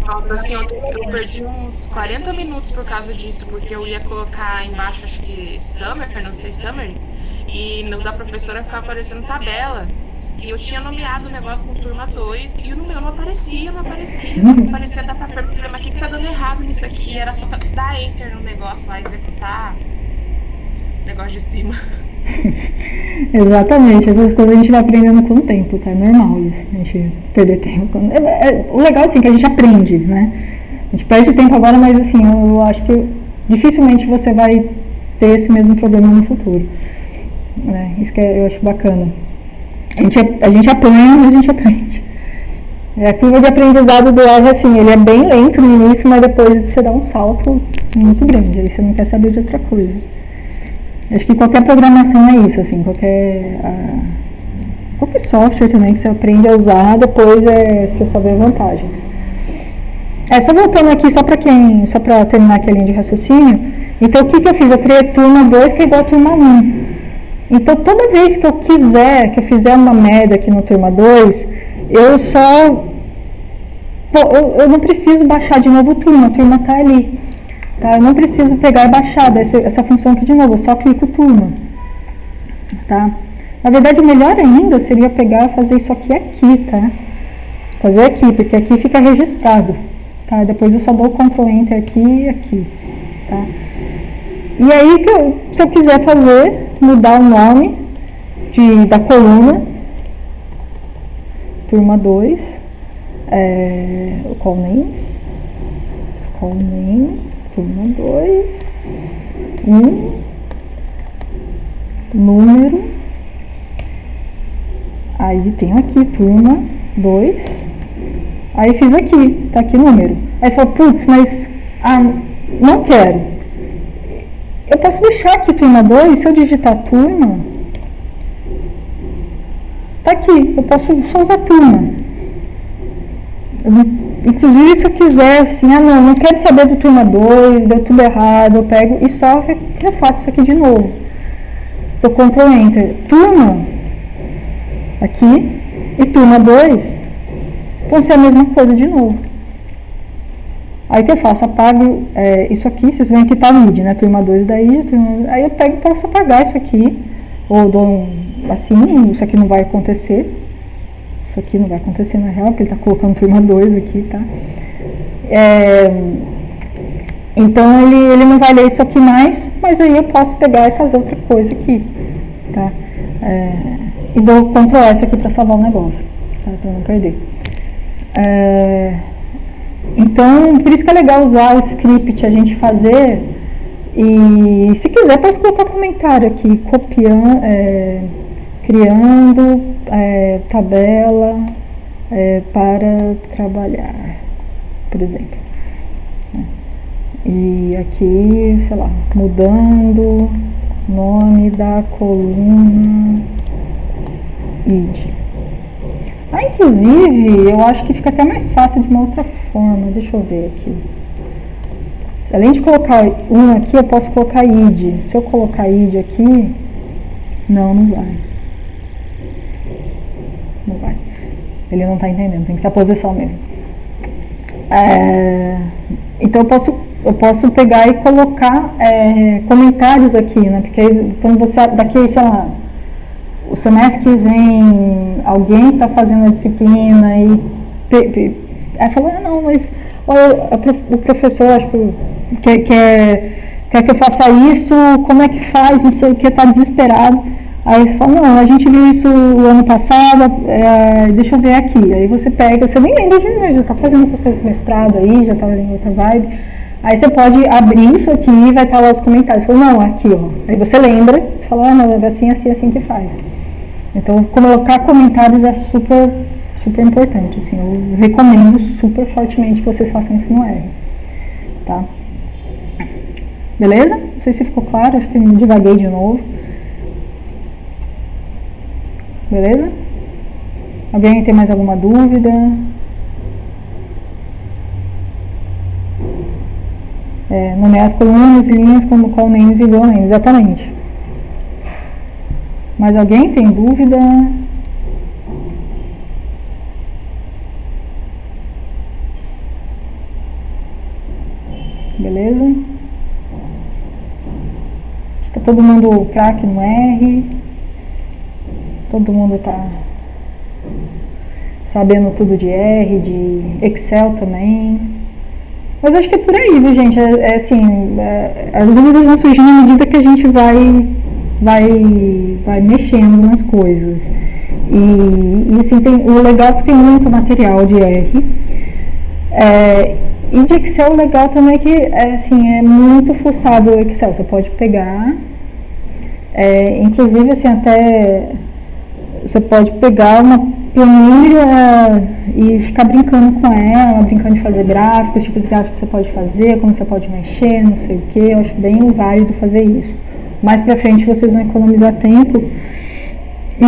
Nossa, assim, eu perdi uns 40 minutos por causa disso, porque eu ia colocar embaixo, acho que Summer, não sei, Summer, e no da professora ficava aparecendo tabela. E eu tinha nomeado o negócio com turma 2 e o meu não aparecia, só aparecia da pra frente. Eu falei, mas o que tá dando errado nisso aqui? E era só dar enter no negócio lá, executar o negócio de cima. Exatamente, essas coisas a gente vai aprendendo com o tempo, tá? É normal isso, a gente perder tempo. O legal é assim, que a gente aprende, né? A gente perde tempo agora, mas assim, eu acho que dificilmente você vai ter esse mesmo problema no futuro. Né? Isso que eu acho bacana. A gente apanha, mas a gente aprende. A curva de aprendizado do R, assim, ele é bem lento no início, mas depois você dá um salto muito grande, aí você não quer saber de outra coisa. Acho que qualquer programação é isso, assim, qualquer software também que você aprende a usar, depois você só vê vantagens. Só voltando aqui, só para terminar aqui a linha de raciocínio, então o que eu fiz? Eu criei turma 2 que é igual a turma 1. Então, toda vez que eu fizer uma merda aqui no turma 2, eu não preciso baixar de novo a turma tá ali. Tá? Eu não preciso pegar e baixar essa função aqui de novo, eu só clico turma. Tá? Na verdade, o melhor ainda seria pegar e fazer isso aqui, tá? Fazer aqui, porque aqui fica registrado. Tá? Depois eu só dou o Ctrl Enter aqui e aqui. Tá? E aí, se eu quiser mudar o nome da coluna, turma 2, call names, turma 2, número, aí tem aqui, turma 2, aí fiz aqui, tá aqui número. Aí você fala, putz, mas não quero. Eu posso deixar aqui turma 2, se eu digitar turma, tá aqui, eu posso só usar turma. Inclusive, se eu quiser, assim, não quero saber do turma 2, deu tudo errado, eu pego e só refaço isso aqui de novo. Dou Ctrl Enter. Turma, aqui, e turma 2, vão ser a mesma coisa de novo. Aí o que eu faço? Apago isso aqui, vocês veem que está o id, né? Turma 2 da id, aí eu pego e posso apagar isso aqui, ou dou assim, isso aqui não vai acontecer. Isso aqui não vai acontecer na real, porque ele está colocando turma 2 aqui, tá? Então ele não vai ler isso aqui mais, mas aí eu posso pegar e fazer outra coisa aqui, tá? E dou Ctrl S aqui para salvar o negócio, tá? Para não perder. Então, por isso que é legal usar o script, a gente fazer, e se quiser posso colocar comentário aqui, copiando, criando tabela para trabalhar, por exemplo. E aqui, sei lá, mudando nome da coluna id. Inclusive, eu acho que fica até mais fácil de uma outra forma. Deixa eu ver aqui. Além de colocar aqui, eu posso colocar id. Se eu colocar id aqui, não vai. Não vai. Ele não está entendendo, tem que ser a posição mesmo. Então, eu posso pegar e colocar comentários aqui, né? Porque quando você, daqui, sei lá, o semestre que vem, alguém está fazendo a disciplina e falou, não, mas o professor, acho que quer que eu faça isso, como é que faz, não sei o que, está desesperado. Aí você fala, não, a gente viu isso o ano passado, deixa eu ver aqui. Aí você pega, você nem lembra de mim, já está fazendo essas coisas com mestrado aí, já está em outra vibe. Aí você pode abrir isso aqui e vai estar lá os comentários. Fala, não, aqui, ó. Aí você lembra e fala, não, é assim que faz. Então, colocar comentários é super super importante, assim, eu recomendo super fortemente que vocês façam isso no R, tá? Beleza? Não sei se ficou claro, acho que eu divaguei de novo. Beleza? Alguém tem mais alguma dúvida? Nomear as colunas e linhas como call names e go names, exatamente. Mais alguém tem dúvida? Beleza? Está todo mundo craque no R. Todo mundo está sabendo tudo de R, de Excel também. Mas acho que é por aí, viu, gente? As dúvidas vão surgindo à medida que a gente vai mexendo nas coisas. E assim, o legal é que tem muito material de R. E de Excel, o legal também é que é muito fuçado o Excel. Você pode pegar, inclusive assim, até você pode pegar uma planilha e ficar brincando com ela, brincando de fazer gráficos, tipos de gráficos que você pode fazer, como você pode mexer, não sei o que. Eu acho bem válido fazer isso. Mais pra frente vocês vão economizar tempo. E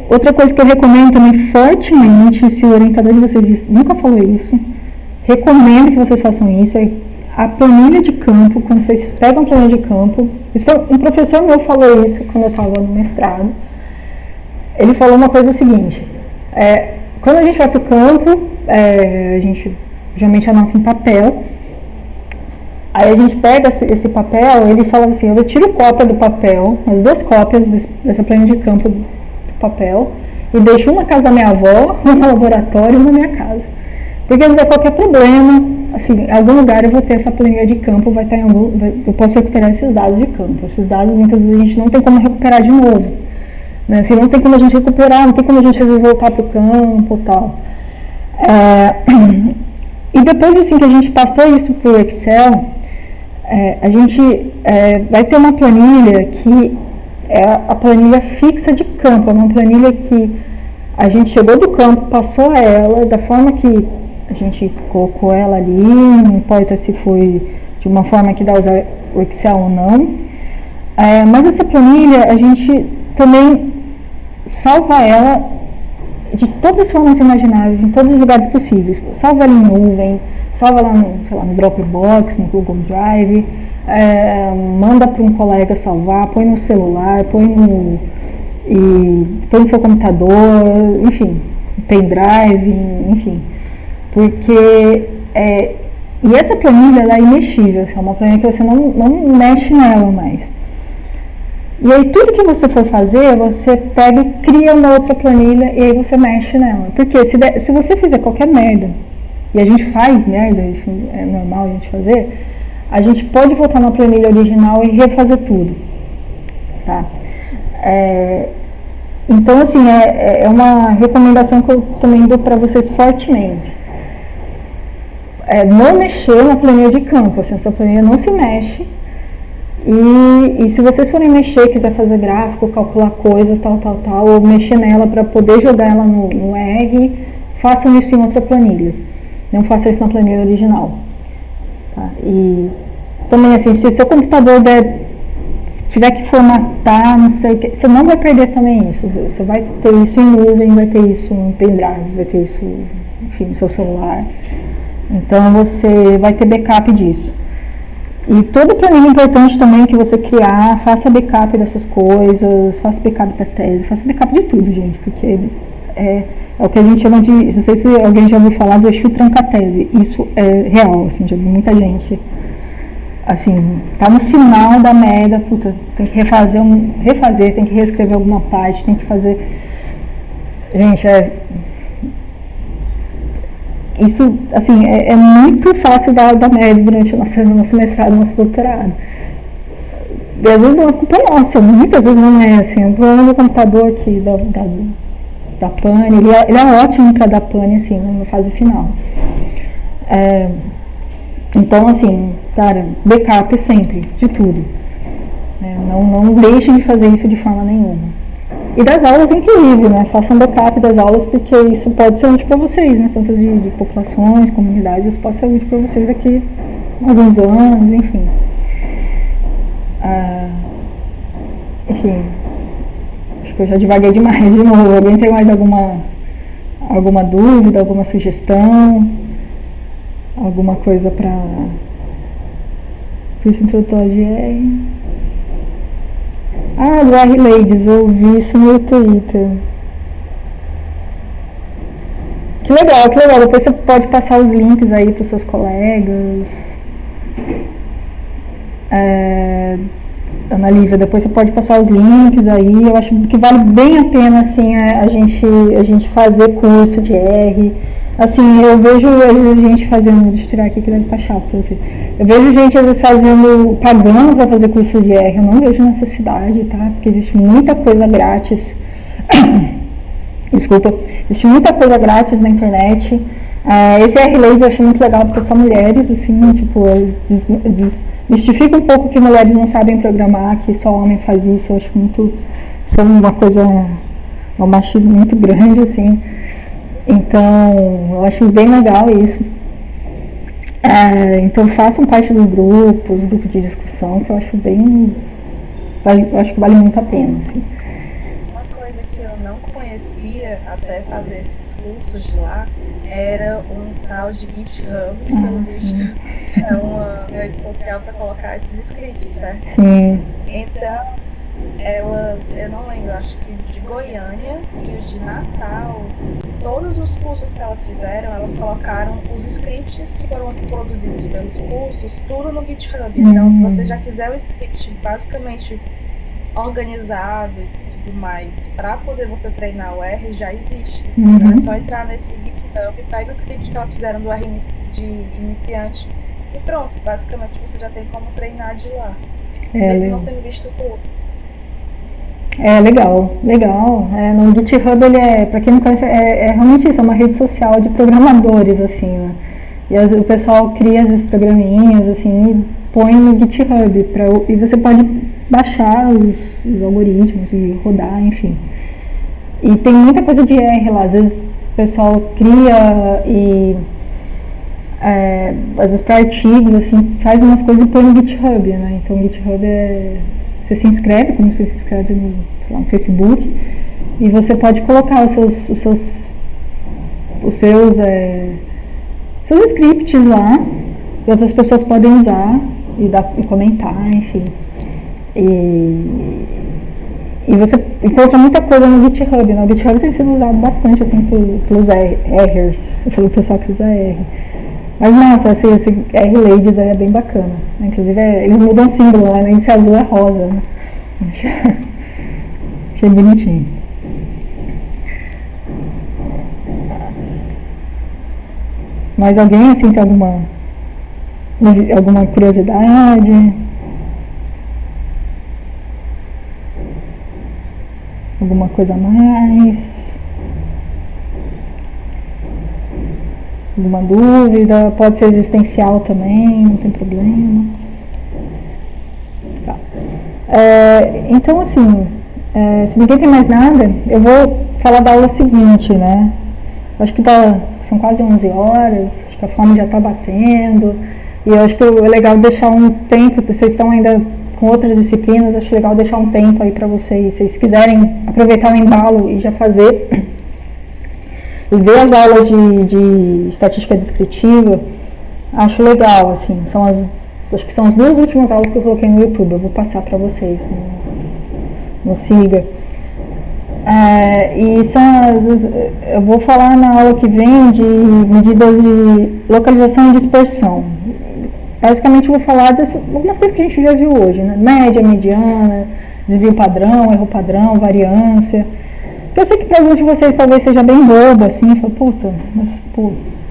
outra coisa que eu recomendo também fortemente, se o orientador de vocês nunca falou isso, recomendo que vocês façam isso, a planilha de campo. Quando vocês pegam a planilha de campo, um professor meu falou isso quando eu estava no mestrado. Ele falou uma coisa seguinte: quando a gente vai para o campo, a gente geralmente anota em papel. Aí a gente pega esse papel, ele fala assim: eu tiro cópia do papel, as 2 cópias dessa planilha de campo do papel, e deixo uma na casa da minha avó, uma no laboratório e uma na minha casa. Porque se der qualquer problema, assim, em algum lugar eu vou ter essa planilha de campo, vai estar eu posso recuperar esses dados de campo. Esses dados muitas vezes a gente não tem como recuperar de novo, né? Assim, não tem como a gente recuperar, não tem como a gente às vezes voltar para o campo e tal. E depois assim que a gente passou isso para o Excel, a gente vai ter uma planilha que é a planilha fixa de campo, é uma planilha que a gente chegou do campo, passou ela da forma que a gente colocou ela ali, não importa se foi de uma forma que dá a usar o Excel ou não. Mas essa planilha, a gente também salva ela de todas as formas imagináveis, em todos os lugares possíveis. Salva ela em nuvem, salva ela no Dropbox, no Google Drive, manda para um colega salvar, põe no celular, põe no seu computador, enfim, pendrive, enfim. Porque e essa planilha ela é imexível, é uma planilha que você não mexe nela mais. E aí tudo que você for fazer, você pega e cria uma outra planilha e aí você mexe nela. Porque se você fizer qualquer merda, e a gente faz merda, isso é normal a gente fazer, a gente pode voltar na planilha original e refazer tudo, tá? Então assim, é uma recomendação que eu também dou para vocês fortemente. Não mexer na planilha de campo, assim, essa planilha não se mexe. E se vocês forem mexer, quiser fazer gráfico, calcular coisas, tal, ou mexer nela para poder jogar ela no R, façam isso em outra planilha. Não façam isso na planilha original. Tá? E também, assim, se seu computador tiver que formatar, não sei o que, você não vai perder também isso. Você vai ter isso em nuvem, vai ter isso em pendrive, vai ter isso, enfim, no seu celular. Então, você vai ter backup disso. E toda planilha importante também que você criar, faça backup dessas coisas, faça backup da tese, faça backup de tudo, gente, porque é o que a gente chama de, não sei se alguém já ouviu falar do eixo tranca-tese, isso é real, assim, já vi muita gente, assim, tá no final da merda, puta, tem que refazer, tem que reescrever alguma parte, tem que fazer, gente, isso, assim, é muito fácil dar merda durante o nosso mestrado, nosso doutorado. E às vezes não é culpa nossa, muitas vezes não é, assim, o problema do computador aqui, da pane, ele é ótimo para dar pane, assim, na fase final. Então, assim, cara, backup sempre, de tudo. Não deixem de fazer isso de forma nenhuma. E das aulas, inclusive, né? Façam backup das aulas, porque isso pode ser útil para vocês, né? Tanto de populações, comunidades, isso pode ser útil para vocês daqui a alguns anos, enfim. Enfim, acho que eu já divaguei demais de novo. Alguém tem mais alguma dúvida, alguma sugestão? Alguma coisa para curso introdutório de R? Do R Ladies, eu vi isso no Twitter. Que legal, que legal. Depois você pode passar os links aí para os seus colegas. Ana Lívia, depois você pode passar os links aí. Eu acho que vale bem a pena assim, a gente fazer curso de R. Assim, eu vejo às vezes gente fazendo, deixa eu tirar aqui que deve estar chato pra você. Eu vejo gente às vezes pagando pra fazer curso de R, eu não vejo necessidade, tá? Porque existe muita coisa grátis. Desculpa, existe muita coisa grátis na internet. Esse R-Ladies eu achei muito legal porque são mulheres, assim, tipo, desmistifica um pouco que mulheres não sabem programar, que só homem faz isso. Eu acho muito, isso é uma coisa, um machismo muito grande, assim. Então, eu acho bem legal isso. Então, façam parte dos grupos de discussão, que eu acho eu acho que vale muito a pena, assim. Uma coisa que eu não conhecia até fazer esses cursos de lá era um tal de GitHub, que pelo visto é uma rede social para colocar esses scripts, certo? Sim. Então, eu não lembro, acho que de Goiânia e os de Natal, todos os cursos que elas fizeram, elas colocaram os scripts que foram produzidos pelos cursos, tudo no GitHub. Então, se você já quiser o script basicamente organizado e tudo mais, para poder você treinar o R, já existe. Então, é só entrar nesse GitHub, pega o script que elas fizeram do R de iniciante e pronto, basicamente você já tem como treinar de lá. Mesmo não tendo visto tudo. Legal. No GitHub ele pra quem não conhece, realmente isso, é uma rede social de programadores, assim, né? E o pessoal cria esses programinhas, assim, e põe no GitHub, e você pode baixar os algoritmos e rodar, enfim. E tem muita coisa de R lá, às vezes o pessoal cria às vezes para artigos, assim, faz umas coisas e põe no GitHub, né? Então o GitHub você se inscreve, como você se inscreve no Facebook, e você pode colocar os seus scripts lá, e outras pessoas podem usar e comentar, enfim. E você encontra muita coisa no GitHub, né? O GitHub tem sido usado bastante, assim, pelos R'ers. Eu falei o pessoal que usa R. Mas, nossa, esse R-Ladies aí é bem bacana. Inclusive, eles mudam o símbolo, né? Além de ser azul, é rosa, né? Achei bonitinho. Mas alguém, assim, tem alguma curiosidade? Alguma coisa a mais? Alguma dúvida? Pode ser existencial também, não tem problema. Tá. Então, assim, se ninguém tem mais nada, eu vou falar da aula seguinte, né? Acho que são quase 11 horas, acho que a fome já está batendo, e eu acho que é legal deixar um tempo, vocês estão ainda com outras disciplinas, acho legal deixar um tempo aí para vocês, se vocês quiserem aproveitar o embalo e já fazer, e ver as aulas de estatística descritiva, acho legal, assim, acho que são as 2 últimas aulas que eu coloquei no YouTube, eu vou passar para vocês no Siga. E eu vou falar na aula que vem de medidas de localização e dispersão. Basicamente eu vou falar algumas coisas que a gente já viu hoje, né? Média, mediana, desvio padrão, erro padrão, variância. Eu sei que para alguns de vocês talvez seja bem bobo, assim, fala, puta, mas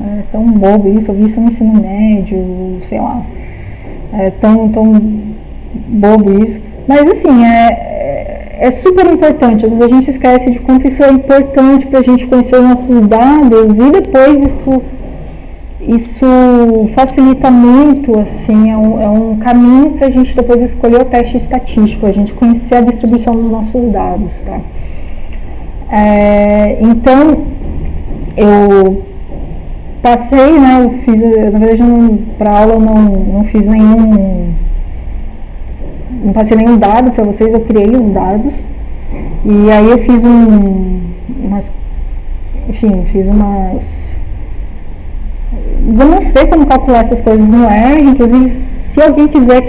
é tão bobo isso, eu vi isso no ensino médio, sei lá, é tão bobo isso. Mas assim, é super importante, às vezes a gente esquece de quanto isso é importante para a gente conhecer os nossos dados, e depois isso facilita muito, assim, é um caminho para a gente depois escolher o teste estatístico, a gente conhecer a distribuição dos nossos dados, tá? Então, eu passei, né, eu fiz, na verdade, para aula eu não fiz não passei nenhum dado para vocês, eu criei os dados, e aí eu fiz demonstrei como calcular essas coisas no R, inclusive se alguém quiser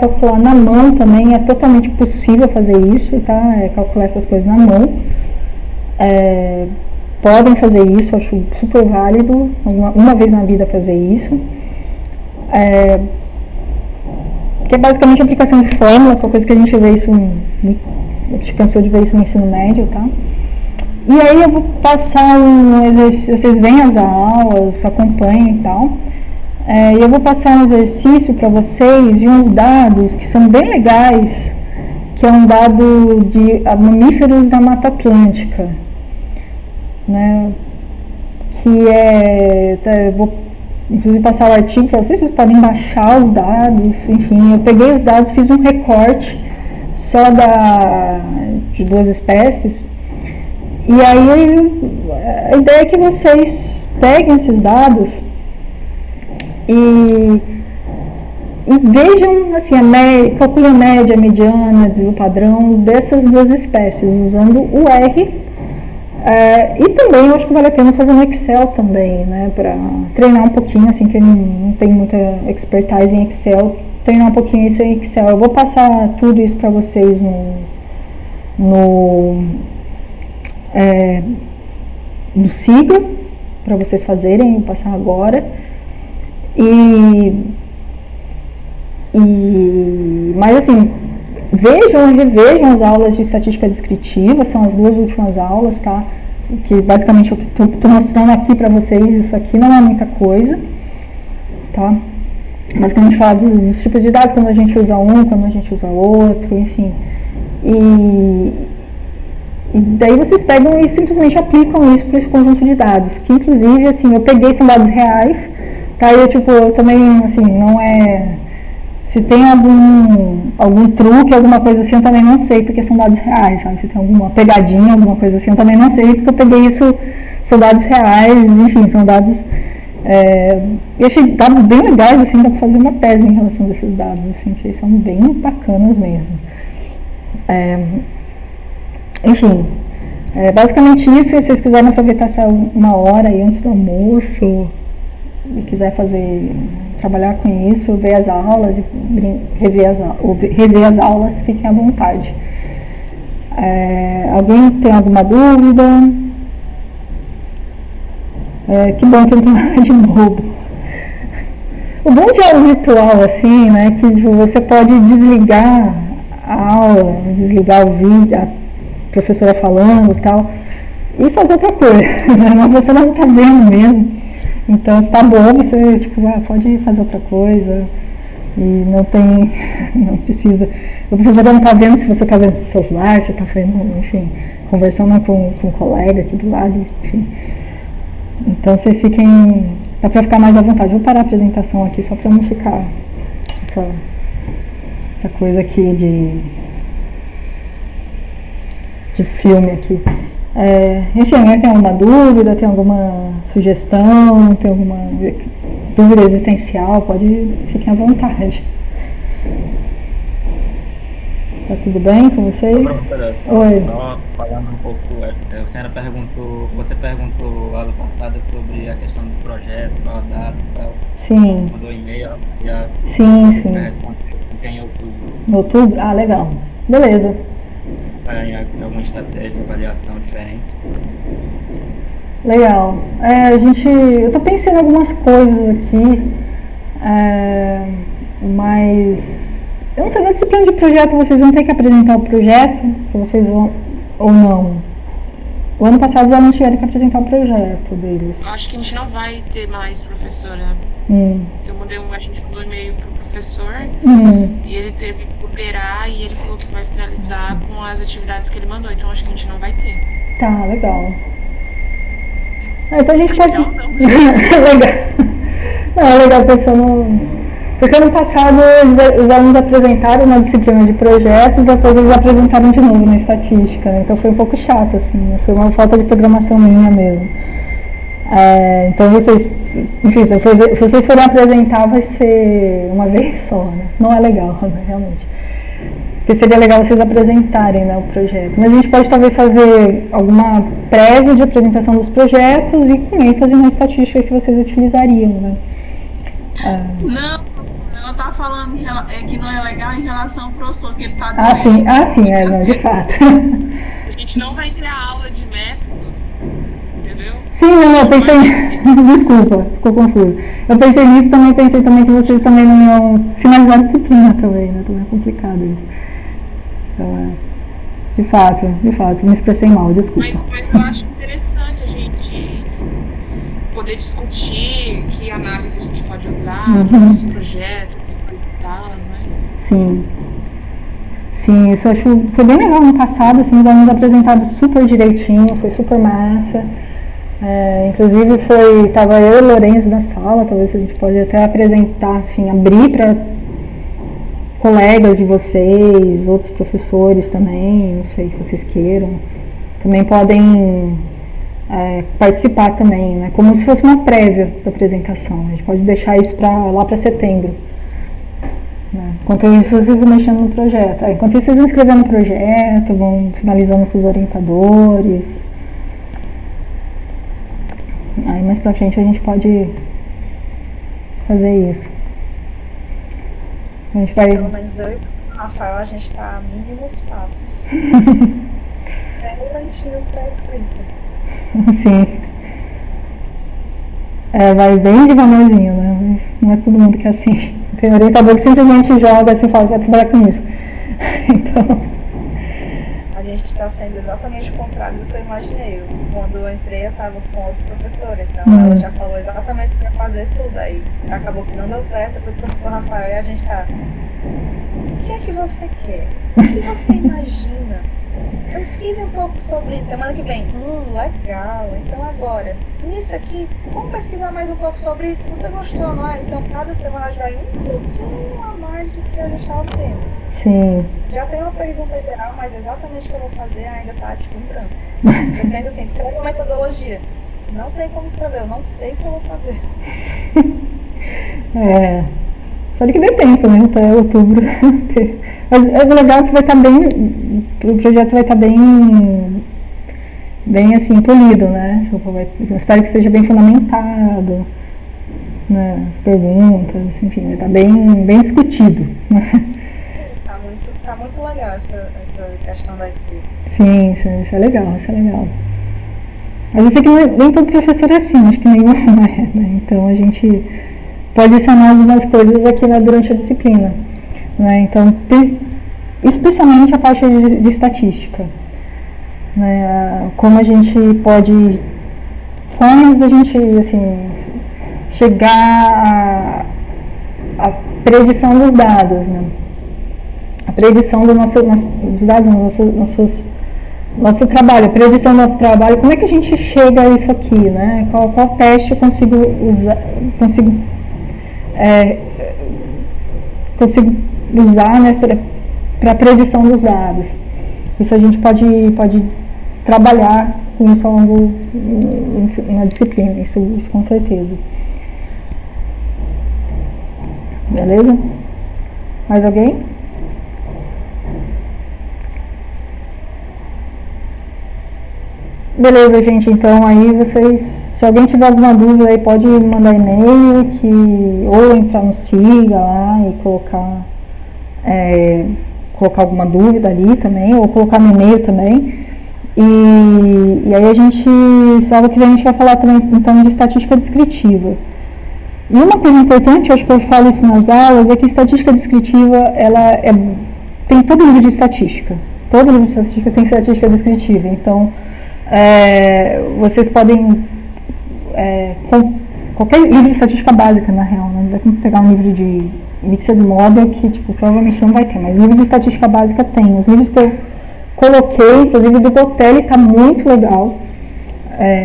calcular na mão também, é totalmente possível fazer isso, tá? Calcular essas coisas na mão. Podem fazer isso, acho super válido, uma vez na vida fazer isso. Que é basicamente aplicação de fórmula, que é uma coisa que a gente vê isso, a gente cansou de ver isso no ensino médio, tá? E aí eu vou passar um exercício, vocês veem as aulas, acompanhem e tal. E eu vou passar um exercício para vocês de uns dados que são bem legais, que é um dado de mamíferos da Mata Atlântica, né? Eu vou inclusive passar o artigo para vocês podem baixar os dados, enfim, eu peguei os dados, fiz um recorte só de 2 espécies. E aí a ideia é que vocês peguem esses dados e vejam, assim, calculem a média, a mediana, o padrão dessas 2 espécies, usando o R. E também eu acho que vale a pena fazer no Excel também, né, para treinar um pouquinho, assim, que não tem muita expertise em Excel, treinar um pouquinho isso em Excel. Eu vou passar tudo isso para vocês no Siga, para vocês fazerem, vou passar agora. Mas assim, vejam e revejam as aulas de estatística descritiva, são as 2 últimas aulas, tá? Que basicamente eu estou mostrando aqui para vocês, isso aqui não é muita coisa, tá? Basicamente fala dos tipos de dados, quando a gente usa um, quando a gente usa outro, enfim. E daí vocês pegam e simplesmente aplicam isso para esse conjunto de dados, que inclusive, assim, eu peguei, são dados reais, tá? E eu também, assim, não é... Se tem algum truque, alguma coisa assim, eu também não sei, porque são dados reais, sabe? Se tem alguma pegadinha, alguma coisa assim, eu também não sei, porque eu peguei isso, são dados reais, enfim, são dados... eu achei dados bem legais, assim, dá para fazer uma tese em relação a esses dados, assim, que são bem bacanas mesmo. Enfim, basicamente isso. Se vocês quiserem aproveitar essa 1 hora aí antes do almoço e quiser trabalhar com isso, ver as aulas e rever as aulas, fiquem à vontade. Alguém tem alguma dúvida? Que bom que eu não tenho nada de bobo. O bom de aula virtual, assim, né, que você pode desligar a aula, desligar o vídeo, a professora falando e tal, e fazer outra coisa, mas você não está vendo mesmo. Então, se está bom, você pode fazer outra coisa e não precisa. O professor não está vendo se você está vendo no celular, se está vendo, enfim, conversando com um colega aqui do lado, enfim. Então, vocês dá para ficar mais à vontade. Vou parar a apresentação aqui só para não ficar essa coisa aqui de filme aqui. Enfim, alguém tem alguma dúvida, tem alguma sugestão, tem alguma dúvida existencial, fiquem à vontade. Tá tudo bem com vocês? Oi. Só falando um pouco, você perguntou lá no passado sobre a questão dos projetos, qual a data e tal. Sim. Mandou e-mail, sim. Em outubro. Em outubro? Ah, legal. Beleza. Alguma estratégia de avaliação diferente? Legal. Eu tô pensando em algumas coisas aqui, mas eu não sei, na disciplina de projeto vocês vão ter que apresentar o projeto, que vocês vão, ou não? O ano passado os alunos tiveram que apresentar o projeto deles. Acho que a gente não vai ter mais, professora. A gente mandou um e-mail pro professor e ele teve que cooperar e ele falou que vai finalizar com as atividades que ele mandou, então acho que a gente não vai ter. Tá, legal. Então a gente pode... Legal, não. Legal. Não, é legal pensando... Porque ano passado os alunos apresentaram na disciplina de projetos, depois eles apresentaram de novo na estatística, né? Então foi um pouco chato, assim, né? Foi uma falta de programação minha mesmo. Então vocês, enfim, se vocês forem apresentar, vai ser uma vez só, né? Não é legal, né? Realmente. Porque seria legal vocês apresentarem, né, o projeto. Mas a gente pode talvez fazer alguma prévia de apresentação dos projetos e com ênfase na estatística que vocês utilizariam, né? Não, ela está falando que não é legal em relação ao professor, que ele está sim, não, de fato. A gente não vai ter a aula de métodos, entendeu? Sim, eu pensei... Desculpa, ficou confuso. Eu pensei nisso, pensei também que vocês também não iam finalizar a disciplina também, né? Também é complicado isso. Então, de fato, me expressei mal, desculpa. Mas eu acho interessante a gente poder discutir que análise a gente pode usar nos projetos e tal, né? Sim, isso eu acho, foi bem legal no passado, assim, os alunos apresentaram super direitinho, foi super massa. Inclusive estava eu e o Lourenço na sala, talvez a gente pode até apresentar, assim, abrir para colegas de vocês, outros professores também, não sei se vocês queiram, também podem participar também, né? Como se fosse uma prévia da apresentação. A gente pode deixar isso lá para setembro. Né? Enquanto isso, vocês vão mexendo no projeto. Enquanto isso, vocês vão escrevendo no projeto, vão finalizando com os orientadores. Aí mais pra frente a gente pode fazer isso. A gente vai... Pelo menos eu e o Rafael, a gente tá a mínimos passos. Lentinhos pra escrita. Sim. Vai bem devagarzinho, né? Mas não é todo mundo que é assim. Tem orientador que simplesmente joga assim e fala que vai trabalhar com isso. Então... A gente está sendo exatamente o contrário do que eu imaginei. Quando eu entrei, eu estava com outra professora, então ela já falou exatamente o que ia fazer tudo. Aí acabou que não deu certo, foi o professor Rafael e a gente tá. O que é que você quer? O que você imagina? Pesquise um pouco sobre isso. Semana que vem. Legal. Então agora, nisso aqui, vamos pesquisar mais um pouco sobre isso. Você gostou, não é? Então cada semana já vai um pouquinho a mais do que a gente estava tendo. Sim. Já tem uma pergunta geral, mas exatamente o que eu vou fazer ainda tá tipo em branco. Você pensa assim, escreve uma metodologia. Não tem como escrever, eu não sei o que eu vou fazer. Espero que dê tempo, né? Até outubro. Mas é legal que vai estar bem. O projeto vai estar bem assim, polido, né? Eu espero que esteja bem fundamentado, né? As perguntas, enfim, vai estar bem discutido. Né? Tá muito legal essa questão da escrita. Sim, isso é legal, Mas eu sei que nem todo professor é assim, acho que nenhum é, né? Então a gente pode adicionar algumas coisas aqui, né, durante a disciplina, né? Então, especialmente a parte de estatística, né? Como a gente pode, formas da gente, assim, chegar à predição dos dados, né? A predição dos dados, nosso trabalho, a predição do nosso trabalho, como é que a gente chega a isso aqui, né? Qual teste eu consigo usar, né, para a predição dos dados. Isso a gente pode trabalhar com isso ao longo na disciplina, isso com certeza. Beleza? Mais alguém? Beleza, gente, então aí vocês, se alguém tiver alguma dúvida aí, pode mandar e-mail ou entrar no Siga lá e colocar alguma dúvida ali também, ou colocar no e-mail também. E aí a gente, sábado que vem a gente vai falar também então de estatística descritiva. E uma coisa importante, eu acho que eu falo isso nas aulas, é que estatística descritiva, tem todo livro de estatística. Todo livro de estatística tem estatística descritiva, então vocês podem, qualquer livro de estatística básica, na real, né? Não vai pegar um livro de Mixed Model que, provavelmente não vai ter, mas livro de estatística básica tem. Os livros que eu coloquei, inclusive do Botelli, está muito legal.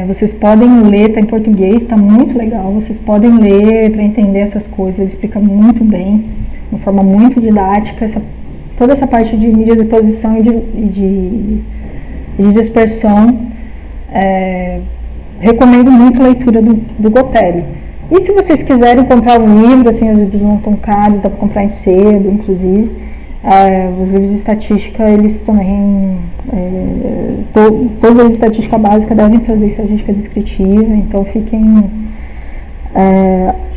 vocês podem ler, está em português, está muito legal, vocês podem ler para entender essas coisas, ele explica muito bem, de uma forma muito didática, toda essa parte de mídia de exposição e de dispersão. Recomendo muito a leitura do Gotelli. E se vocês quiserem comprar um livro, assim, os livros não estão caros, dá para comprar em sebo, inclusive. Os livros de estatística, eles também, todos os livros de estatística básica devem trazer estatística descritiva, então fiquem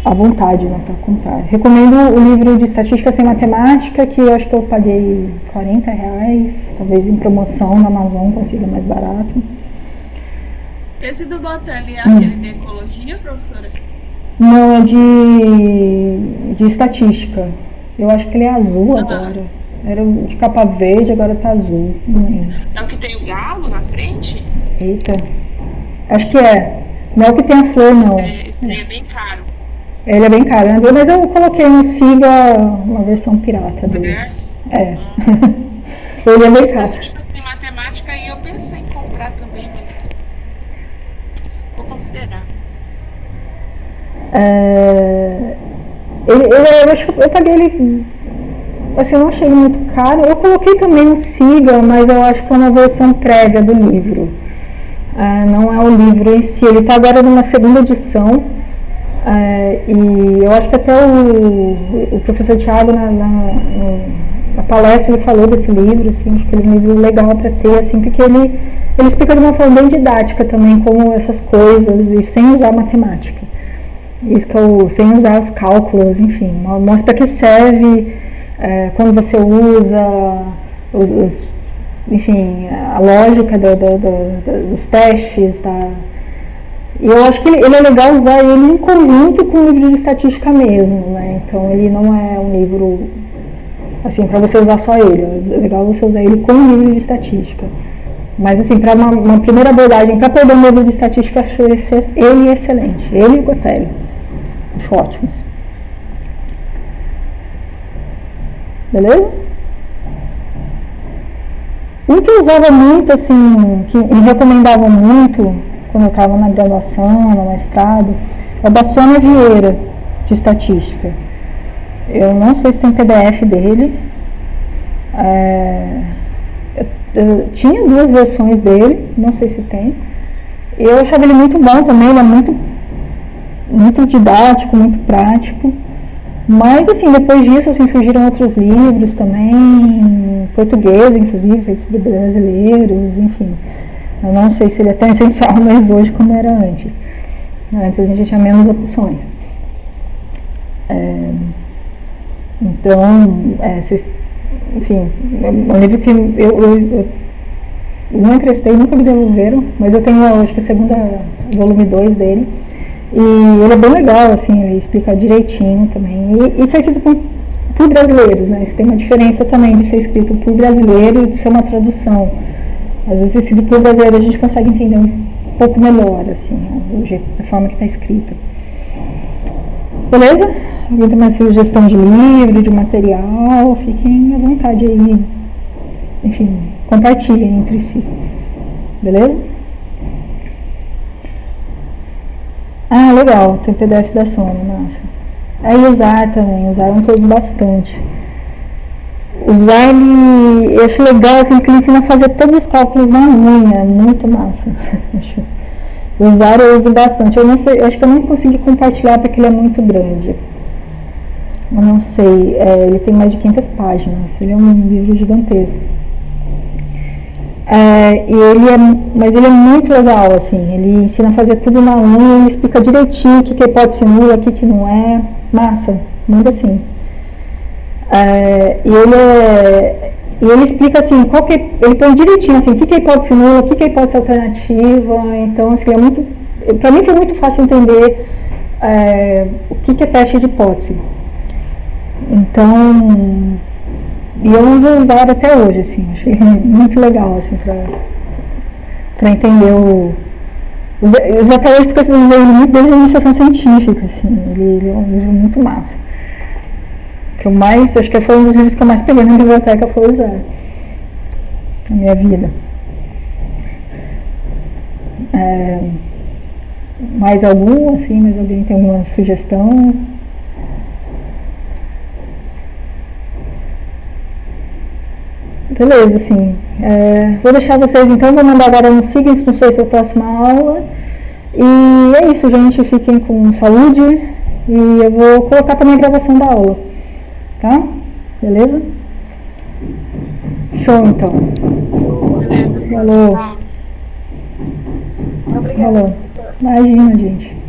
à vontade, né, para comprar. Recomendo o livro de estatística sem matemática, que eu acho que eu paguei R$40, talvez em promoção na Amazon consiga mais barato. Esse do Botelli é aquele de ecologia, professora? Não, é de estatística. Eu acho que ele é azul agora. Era de capa verde, agora tá azul. Não lembro. É o que tem o galo na frente? Eita. Acho que é. Não é o que tem a flor, não. Esse é bem caro. Ele é bem caro, mas eu coloquei no Siga uma versão pirata dele. Ele é bem caro. Em matemática, aí eu pensei em comprar também, mas vou considerar. Eu acho que eu paguei ele, assim, eu não achei ele muito caro. Eu coloquei também no Siga, mas eu acho que é uma versão prévia do livro. Não é o livro em si. Ele está agora numa segunda edição. E eu acho que até o professor Thiago na palestra ele falou desse livro, assim, acho que ele é um livro legal para ter, assim, porque ele explica de uma forma bem didática também como essas coisas, e sem usar matemática. Isso que sem usar os cálculos, enfim, mostra para que serve, quando você usa, enfim, a lógica dos testes, e eu acho que ele é legal usar ele em conjunto com o livro de estatística mesmo, né? Então ele não é um livro, assim, para você usar só ele, é legal você usar ele com o livro de estatística. Mas, assim, para uma primeira abordagem, para poder um livro de estatística, eu acho ele excelente, ele e o Gotelli. Acho ótimos. Beleza? Um que eu usava muito, assim, que me recomendavam muito quando eu estava na graduação, no mestrado, é o da Sônia Vieira, de estatística. Eu não sei se tem PDF dele. Eu tinha 2 versões dele, não sei se tem. Eu achava ele muito bom também, ele é muito didático, muito prático. Mas, assim, depois disso, assim, surgiram outros livros também, em português, inclusive, feitos por brasileiros, enfim. Eu não sei se ele é tão essencial mais hoje como era antes. Antes a gente tinha menos opções. Então, enfim, é um livro que eu não emprestei, nunca me devolveram, mas eu tenho, acho que a segunda, volume 2 dele. E ele é bem legal, assim, ele explica direitinho também. E foi escrito por brasileiros, né? Isso tem uma diferença também de ser escrito por brasileiro e de ser uma tradução. Às vezes, escrito por brasileiro, a gente consegue entender um pouco melhor, assim, a forma que está escrita. Beleza? Alguém tem mais sugestão de livro, de material? Fiquem à vontade aí. Enfim, compartilhem entre si. Beleza? Legal, tem PDF da Sônia, massa. Aí usar também, usar é uma coisa bastante. Usar ele, eu acho legal, assim, porque ele ensina a fazer todos os cálculos na unha, muito massa. Usar eu uso bastante, eu não sei, eu acho que eu não consegui compartilhar porque ele é muito grande. Eu não sei, ele tem mais de 500 páginas, ele é um livro gigantesco. Mas ele é muito legal, assim, ele ensina a fazer tudo na unha, ele explica direitinho o que é hipótese nula, o que não é, massa, manda assim. E ele explica assim, ele põe direitinho assim, o que é hipótese nula, o que é hipótese alternativa, então assim, para mim foi muito fácil entender o que é teste de hipótese. Então, e eu uso usar até hoje, assim, achei muito legal, assim, para entender eu uso até hoje porque eu usei ele muito desde a iniciação científica, assim, ele é um livro muito massa. Acho que foi um dos livros que eu mais peguei na biblioteca, foi usar na minha vida. Mais algum, assim, mais alguém tem alguma sugestão? Beleza, assim, vou deixar vocês então, vou mandar agora uns siga instruções para a próxima aula. E é isso, gente, fiquem com saúde e eu vou colocar também a gravação da aula, tá? Beleza? Show, então. Beleza. Falou. Obrigada, Falou. professora. Imagina, gente.